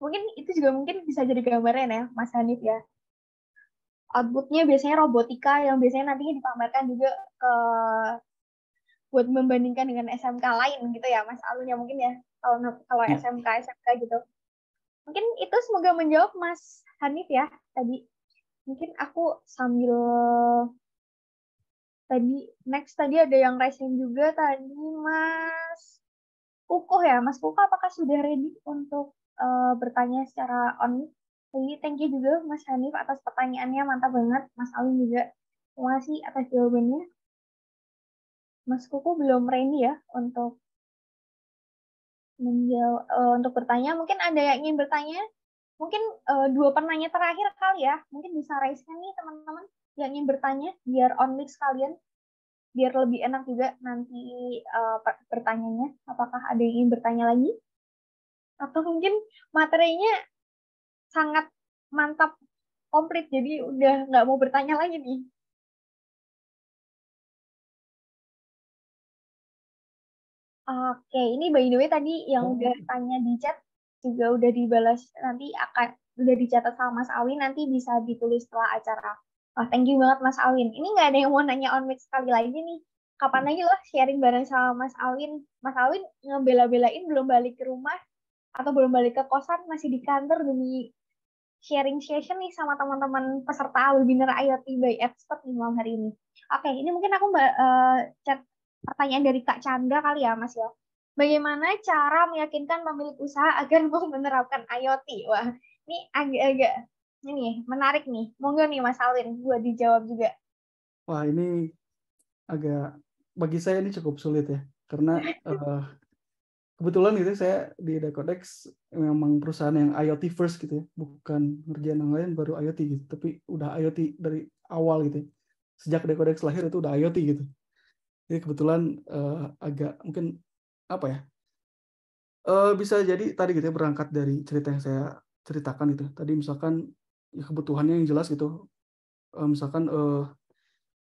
Mungkin itu juga mungkin bisa jadi gambaran ya, Mas Hanif ya. Outputnya biasanya robotika yang biasanya nantinya dipamerkan juga ke buat membandingkan dengan SMK lain gitu ya, Mas Alun ya mungkin ya. Kalau Iya. SMK gitu. Mungkin itu semoga menjawab Mas Hanif ya tadi. Mungkin aku sambil tadi ada yang raising juga tadi Mas Kukuh ya. Mas Kukuh apakah sudah ready untuk bertanya secara on? Jadi thank you juga Mas Hanif atas pertanyaannya, mantap banget. Mas Alin juga terima kasih atas jawabannya. Mas Kukuh belum ready ya untuk untuk bertanya. Mungkin ada yang ingin bertanya? Mungkin dua penanya terakhir kali ya. Mungkin bisa raise hand nih teman-teman yang ingin bertanya biar on mic sekalian. Biar lebih enak juga nanti bertanyanya. Apakah ada yang ingin bertanya lagi? Atau mungkin materinya sangat mantap, komplit, jadi udah nggak mau bertanya lagi nih. Oke, ini by the way tadi yang udah tanya di chat juga udah dibalas, nanti akan udah dicatat sama Mas Alwin, nanti bisa ditulis setelah acara. Wah, thank you banget Mas Alwin. Ini nggak ada yang mau nanya on mic sekali lagi nih. Kapan lagi loh sharing bareng sama Mas Alwin? Mas Alwin ngebela-belain belum balik ke rumah atau belum balik ke kosan, masih di kantor demi sharing session nih sama teman-teman peserta webinar IoT by Expert nih malam hari ini. Oke, ini mungkin aku chat pertanyaan dari Kak Chandra kali ya, Mas ya. Bagaimana cara meyakinkan pemilik usaha agar mau menerapkan IoT? Wah, ini agak-agak ini menarik nih. Monggo nih Mas Alwin buat dijawab juga. Wah, ini agak bagi saya ini cukup sulit ya, karena kebetulan gitu saya di Decodex memang perusahaan yang IoT first gitu ya, bukan ngerjain yang lain baru IoT gitu, tapi udah IoT dari awal gitu ya. Sejak Decodex lahir itu udah IoT gitu. Jadi kebetulan agak mungkin apa ya, bisa jadi tadi gitu ya, berangkat dari cerita yang saya ceritakan itu. Tadi misalkan ya kebutuhannya yang jelas gitu. Misalkan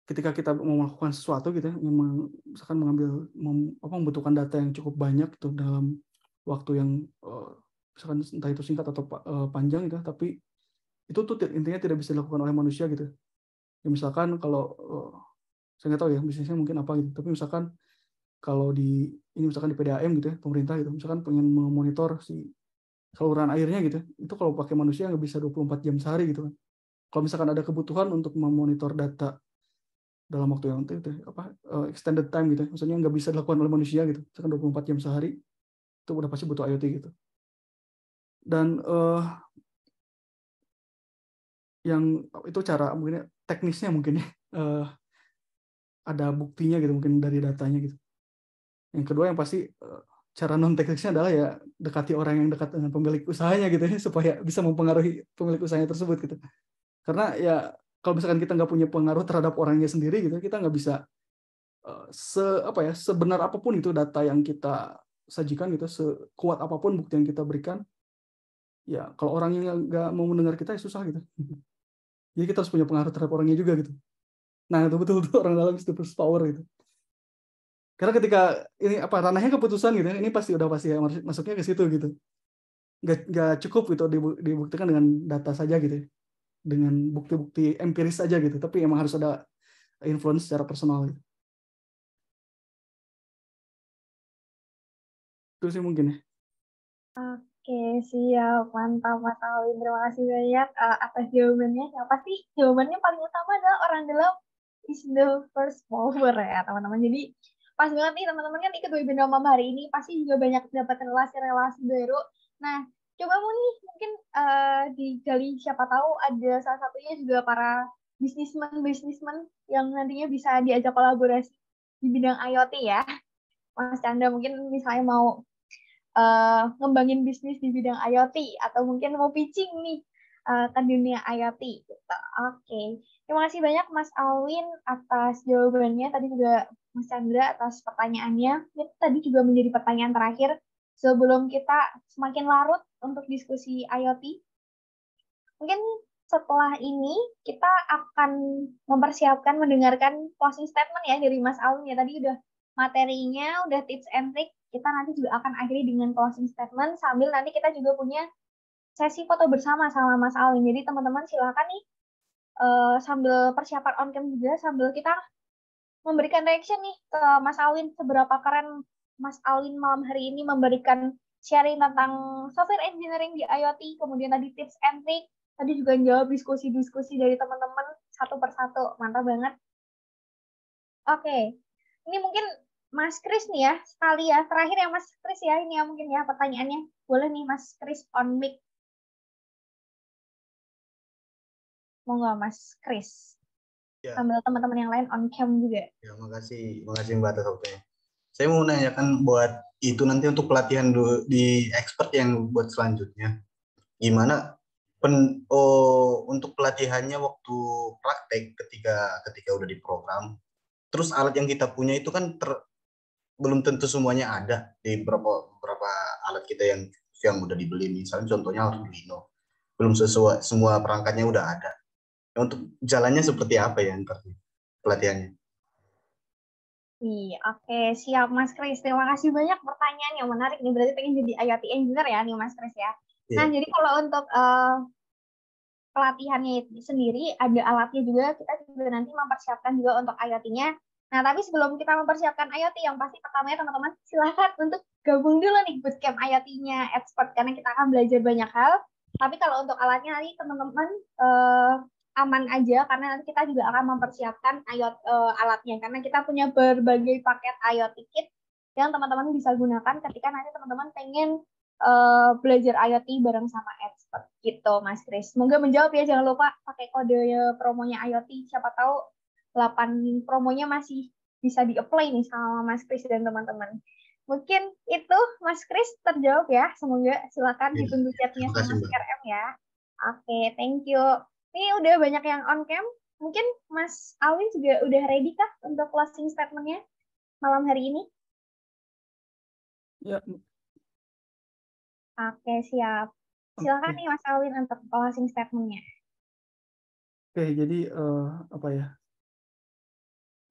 ketika kita mau melakukan sesuatu gitu ya, misalkan membutuhkan data yang cukup banyak gitu dalam waktu yang misalkan entah itu singkat atau panjang gitu, tapi itu tuh intinya tidak bisa dilakukan oleh manusia gitu. Ya misalkan kalau saya nggak tahu ya bisnisnya mungkin apa gitu, tapi misalkan kalau misalkan di PDAM gitu ya, pemerintah gitu, misalkan pengen memonitor si saluran airnya gitu, itu kalau pakai manusia nggak bisa 24 jam sehari gitu kan. Kalau misalkan ada kebutuhan untuk memonitor data dalam waktu yang itu extended time gitu, maksudnya nggak bisa dilakukan oleh manusia gitu, misalkan 24 jam sehari, itu udah pasti butuh IoT gitu. Dan yang itu cara mungkin teknisnya mungkin ya, ada buktinya gitu mungkin dari datanya gitu. Yang kedua yang pasti cara non teknisnya adalah ya dekati orang yang dekat dengan pemilik usahanya gitu ya, supaya bisa mempengaruhi pemilik usahanya tersebut gitu. Karena ya kalau misalkan kita nggak punya pengaruh terhadap orangnya sendiri gitu, kita nggak bisa sebenar apapun itu data yang kita sajikan gitu, sekuat apapun bukti yang kita berikan, ya kalau orangnya nggak mau mendengar kita ya susah gitu. Jadi kita harus punya pengaruh terhadap orangnya juga gitu. Nah itu betul tuh orang dalam itu power gitu. Karena ketika ini ranahnya keputusan gitu, ini pasti ya masuknya ke situ gitu. Nggak cukup gitu dibuktikan dengan data saja gitu, dengan bukti-bukti empiris saja gitu. Tapi emang harus ada influence secara personal gitu. Itu sih mungkin ya. Oke, siap. Mantap, Mas Alwin. Terima kasih banyak atas jawabannya. Yang pasti jawabannya paling utama adalah orang dalam is the first mover ya, teman-teman. Jadi, pas banget nih, teman-teman kan ikut webinar malam hari ini, pasti juga banyak dapat relasi-relasi baru. Nah, coba nih, mungkin digali, siapa tahu ada salah satunya juga para bisnismen yang nantinya bisa diajak kolaborasi di bidang IoT ya. Mas Chandra mungkin misalnya mau ngembangin bisnis di bidang IoT atau mungkin mau pitching nih ke dunia IoT gitu. Oke. Terima kasih banyak Mas Alwin atas jawabannya. Tadi juga Mas Chandra atas pertanyaannya. Itu tadi juga menjadi pertanyaan terakhir sebelum kita semakin larut untuk diskusi IoT. Mungkin setelah ini kita akan mempersiapkan mendengarkan closing statement ya dari Mas Alwin ya. Tadi udah materinya, udah tips and trick. Kita nanti juga akan akhiri dengan closing statement sambil nanti kita juga punya sesi foto bersama sama Mas Alwin. Jadi teman-teman silakan nih sambil persiapan on cam juga, sambil kita memberikan reaction nih ke Mas Alwin, seberapa keren Mas Alwin malam hari ini memberikan sharing tentang software engineering di IoT, kemudian tadi tips and trick, tadi juga jawab diskusi-diskusi dari teman-teman satu persatu. Mantap banget. Oke, ini mungkin Mas Kris nih ya, sekali ya. Terakhir ya Mas Kris ya, ini ya mungkin ya pertanyaannya. Boleh nih Mas Kris on mic. Mau nggak Mas Kris? Ya. Sambil teman-teman yang lain on cam juga. Ya, makasih Mbak atas waktunya. Saya mau nanyakan buat itu nanti untuk pelatihan di expert yang buat selanjutnya. Gimana untuk pelatihannya waktu praktek ketika udah diprogram. Terus alat yang kita punya itu kan belum tentu semuanya ada di beberapa alat kita yang udah dibeli, misalnya contohnya Arduino, belum sesuai semua perangkatnya udah ada. Untuk jalannya seperti apa ya ntar pelatihannya? Oke, siap Mas Kris. Terima kasih banyak pertanyaan yang menarik nih. Berarti pengen jadi IoT engineer ya nih Mas Kris ya. Nah, Iya. jadi kalau untuk pelatihannya itu sendiri, ada alatnya juga. Kita juga nanti mempersiapkan juga untuk IoT-nya. Nah, tapi sebelum kita mempersiapkan IoT, yang pasti pertamanya teman-teman silahkan untuk gabung dulu nih bootcamp IoT-nya Expert, karena kita akan belajar banyak hal. Tapi kalau untuk alatnya nanti teman-teman aman aja, karena nanti kita juga akan mempersiapkan alatnya, karena kita punya berbagai paket IoT kit yang teman-teman bisa gunakan ketika nanti teman-teman pengen belajar IoT bareng sama Expert gitu, Mas Kris. Semoga menjawab ya, jangan lupa pakai kode promonya IoT, siapa tahu 8 promonya masih bisa di-apply nih sama Mas Kris dan teman-teman. Mungkin itu Mas Kris terjawab ya, semoga silakan Iya. ditunggu chatnya Terima kasih, sama Mbak. CRM ya. Oke, thank you. Ini udah banyak yang on cam, mungkin Mas Alwin juga udah ready kah untuk closing statement-nya malam hari ini? Ya, Oke, siap. Silakan oke. nih Mas Alwin untuk closing statement-nya. Oke, jadi apa ya?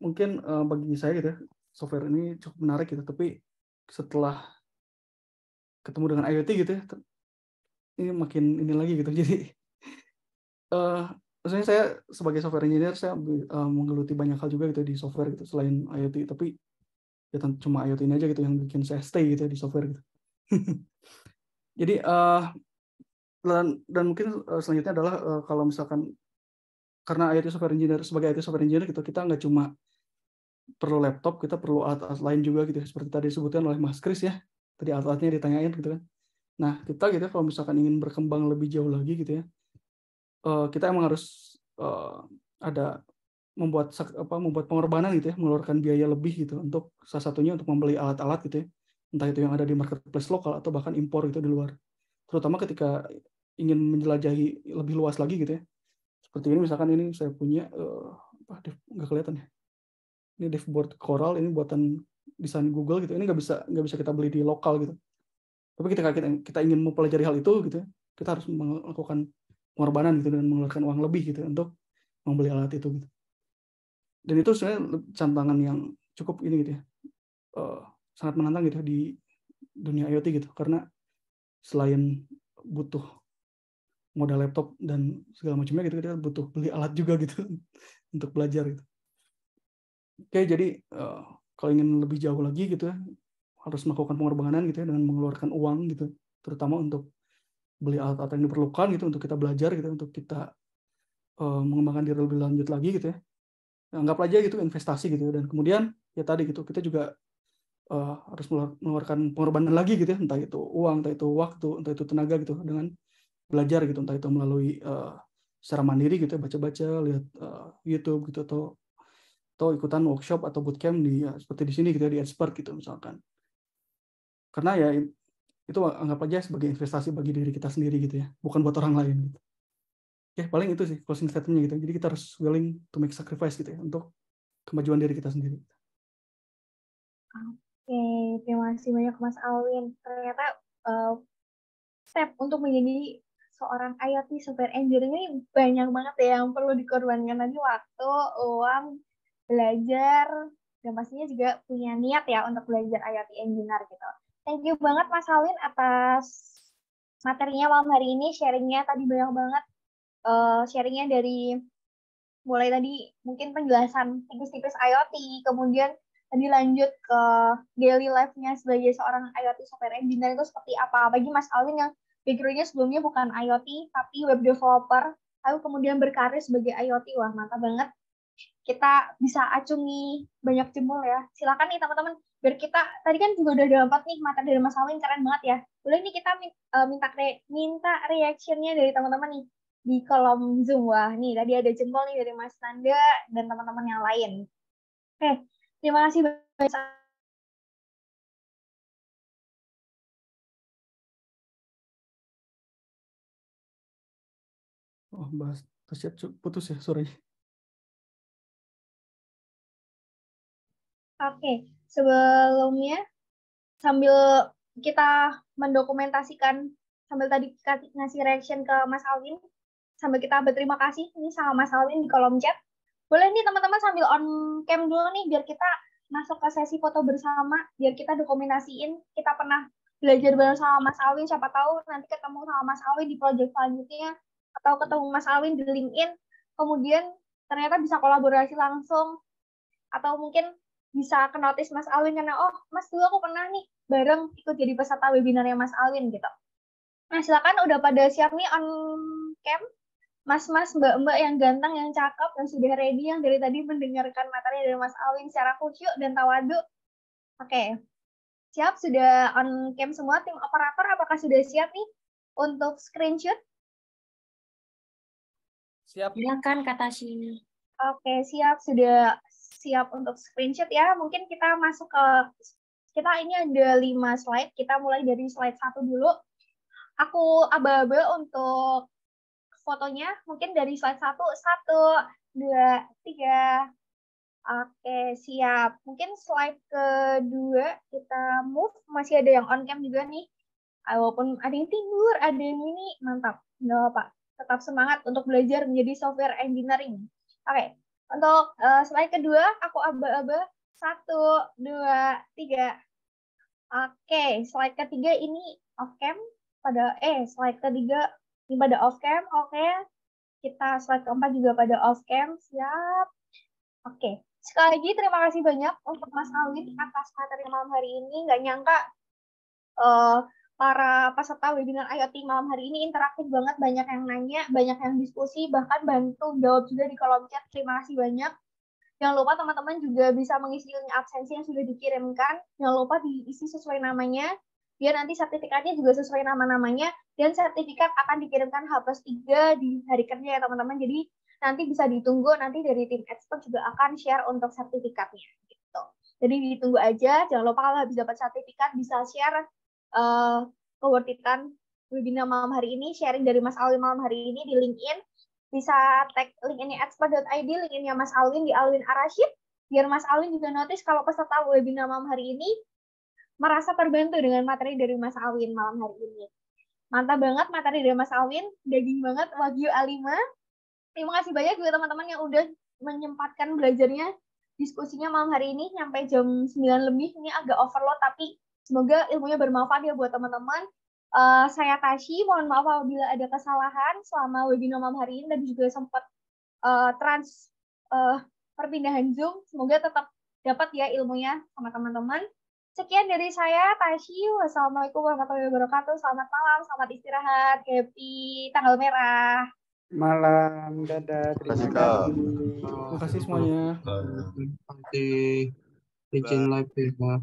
Mungkin bagi saya gitu ya, software ini cukup menarik gitu, tapi setelah ketemu dengan IoT gitu ya, ini makin ini lagi gitu. Jadi maksudnya saya sebagai software engineer, saya menggeluti banyak hal juga gitu di software gitu selain IoT, tapi ya cuma IoT ini aja gitu yang bikin saya stay gitu ya di software gitu. Jadi dan mungkin selanjutnya adalah kalau misalkan karena IoT software engineer, sebagai IoT software engineer gitu, kita nggak cuma perlu laptop, kita perlu alat-alat lain juga gitu, seperti tadi disebutkan oleh Mas Kris ya, tadi alat-alatnya ditanyain gitu kan. Nah, kita gitu kalau misalkan ingin berkembang lebih jauh lagi gitu ya, kita emang harus ada membuat pengorbanan gitu ya, mengeluarkan biaya lebih gitu, untuk salah satunya untuk membeli alat-alat gitu ya, entah itu yang ada di marketplace lokal atau bahkan impor gitu di luar, terutama ketika ingin menjelajahi lebih luas lagi gitu ya. Seperti ini misalkan ini saya punya nggak kelihatan ya, ini dashboard Coral, ini buatan desain Google gitu, ini nggak bisa kita beli di lokal gitu. Tapi ketika kita ingin mempelajari hal itu gitu, kita harus melakukan pengorbanan gitu dan mengeluarkan uang lebih gitu untuk membeli alat itu gitu. Dan itu sebenarnya tantangan yang cukup ini gitu ya, sangat menantang gitu di dunia IoT gitu, karena selain butuh modal laptop dan segala macamnya gitu, kita butuh beli alat juga gitu untuk belajar gitu. Oke, jadi kalau ingin lebih jauh lagi gitu ya, harus melakukan pengorbanan gitu ya, dengan mengeluarkan uang gitu, terutama untuk beli alat-alat yang diperlukan gitu untuk kita belajar gitu, untuk kita mengembangkan diri lebih lanjut lagi gitu ya. Anggap aja gitu investasi gitu. Dan kemudian ya tadi gitu, kita juga harus mengeluarkan pengorbanan lagi gitu ya, entah itu uang, entah itu waktu, entah itu tenaga gitu, dengan belajar gitu, entah itu melalui secara mandiri gitu ya, baca-baca, lihat YouTube gitu, atau ikutan workshop atau bootcamp di seperti di sini gitu ya, di Expert gitu misalkan. Karena ya itu anggap aja sebagai investasi bagi diri kita sendiri gitu ya, bukan buat orang lain gitu. Oke, paling itu sih closing statement-nya gitu. Jadi kita harus willing to make sacrifice gitu ya, untuk kemajuan diri kita sendiri. Oke, terima kasih banyak Mas Alwin. Ternyata step untuk menjadi seorang IoT software engineer ini banyak banget ya yang perlu dikorbankan, tadi waktu, uang, belajar, dan pastinya juga punya niat ya untuk belajar IoT engineer gitu. Thank you banget Mas Alwin atas materinya malam hari ini, sharingnya tadi banyak banget. Sharingnya dari mulai tadi mungkin penjelasan tipis-tipis IoT, kemudian tadi lanjut ke daily life-nya sebagai seorang IoT software engineer itu seperti apa. Bagi Mas Alwin yang background-nya sebelumnya bukan IoT, tapi web developer, lalu kemudian berkarir sebagai IoT, wah mantap banget. Kita bisa acungi banyak jempol ya. Silakan nih teman-teman, biar kita, tadi kan juga udah dapat nih materi dari Mas Alwin, keren banget ya. Boleh nih kita minta reaction-nya dari teman-teman nih di kolom Zoom. Wah, nih tadi ada jempol nih dari Mas Nanda dan teman-teman yang lain. Oke, terima kasih banyak. Oh, bahas tersiap putus ya suaranya. Oke, sebelumnya sambil kita mendokumentasikan, sambil tadi ngasih reaction ke Mas Alwin, sambil kita berterima kasih ini sama Mas Alwin di kolom chat. Boleh nih teman-teman sambil on cam dulu nih, biar kita masuk ke sesi foto bersama biar kita dokumentasiin kita pernah belajar bareng sama Mas Alwin, siapa tahu nanti ketemu sama Mas Alwin di project selanjutnya atau ketemu Mas Alwin di LinkedIn, kemudian ternyata bisa kolaborasi langsung atau mungkin bisa ke notice Mas Alwin karena oh Mas dulu aku pernah nih bareng ikut jadi peserta webinarnya Mas Alwin gitu. Nah silakan udah pada siap nih on cam, Mas-mas, mbak-mbak yang ganteng, yang cakep, yang sudah ready, yang dari tadi mendengarkan materi dari Mas Alwin secara khusyuk dan tawadu. Oke, siap? Sudah on cam semua? Tim operator apakah sudah siap nih untuk screenshot? Siap. Silakan Kak Tasyi. Oke, siap. Sudah siap untuk screenshot ya. Mungkin kita masuk ke, kita ini ada 5 slide. Kita mulai dari slide 1 dulu. Aku aba-aba untuk fotonya mungkin dari slide 1, 1, 2, 3. Oke, siap. Mungkin slide kedua kita move. Masih ada yang on cam juga nih. Walaupun ada yang tidur, ada yang ini, mantap. Nggak apa, tetap semangat untuk belajar menjadi software engineering. Oke, untuk slide kedua aku aba-aba. 1, 2, 3. Oke, slide ketiga ini off cam. Slide ketiga ini pada off cam, oke. Kita slide keempat juga pada off cam, siap. Oke, sekali lagi terima kasih banyak untuk Mas Alwin atas materi malam hari ini. Nggak nyangka para peserta webinar IoT malam hari ini interaktif banget, banyak yang nanya, banyak yang diskusi, bahkan bantu jawab juga di kolom chat. Terima kasih banyak. Jangan lupa teman-teman juga bisa mengisi link absensi yang sudah dikirimkan. Jangan lupa diisi sesuai namanya. Biar nanti sertifikatnya juga sesuai nama-namanya, dan sertifikat akan dikirimkan H+3 di hari kerja ya teman-teman. Jadi nanti bisa ditunggu, nanti dari tim expert juga akan share untuk sertifikatnya. Gitu. Jadi ditunggu aja, jangan lupa kalau habis dapat sertifikat bisa share keworthitan webinar malam hari ini, sharing dari Mas Alwin malam hari ini di LinkedIn. Bisa tag LinkedIn expert.id, LinkedIn-nya Mas Alwin di Alwin Arashid, biar Mas Alwin juga notice kalau peserta webinar malam hari ini merasa terbantu dengan materi dari Mas Alwin malam hari ini. Mantap banget materi dari Mas Alwin, daging banget, Wagyu A5. Terima kasih banyak juga teman-teman yang udah menyempatkan belajarnya, diskusinya malam hari ini, sampai jam 9 lebih, ini agak overload, tapi semoga ilmunya bermanfaat ya buat teman-teman. Saya Tasyi, mohon maaf apabila ada kesalahan selama webinar malam hari ini, dan juga sempat perpindahan Zoom, semoga tetap dapat ya ilmunya sama teman-teman. Sekian dari saya, Tasyi. Wassalamualaikum warahmatullahi wabarakatuh. Selamat malam, selamat istirahat. Happy tanggal merah. Malam, dadah. Terima kasih. Terima kasih semuanya. Terima kasih. Izin live ya.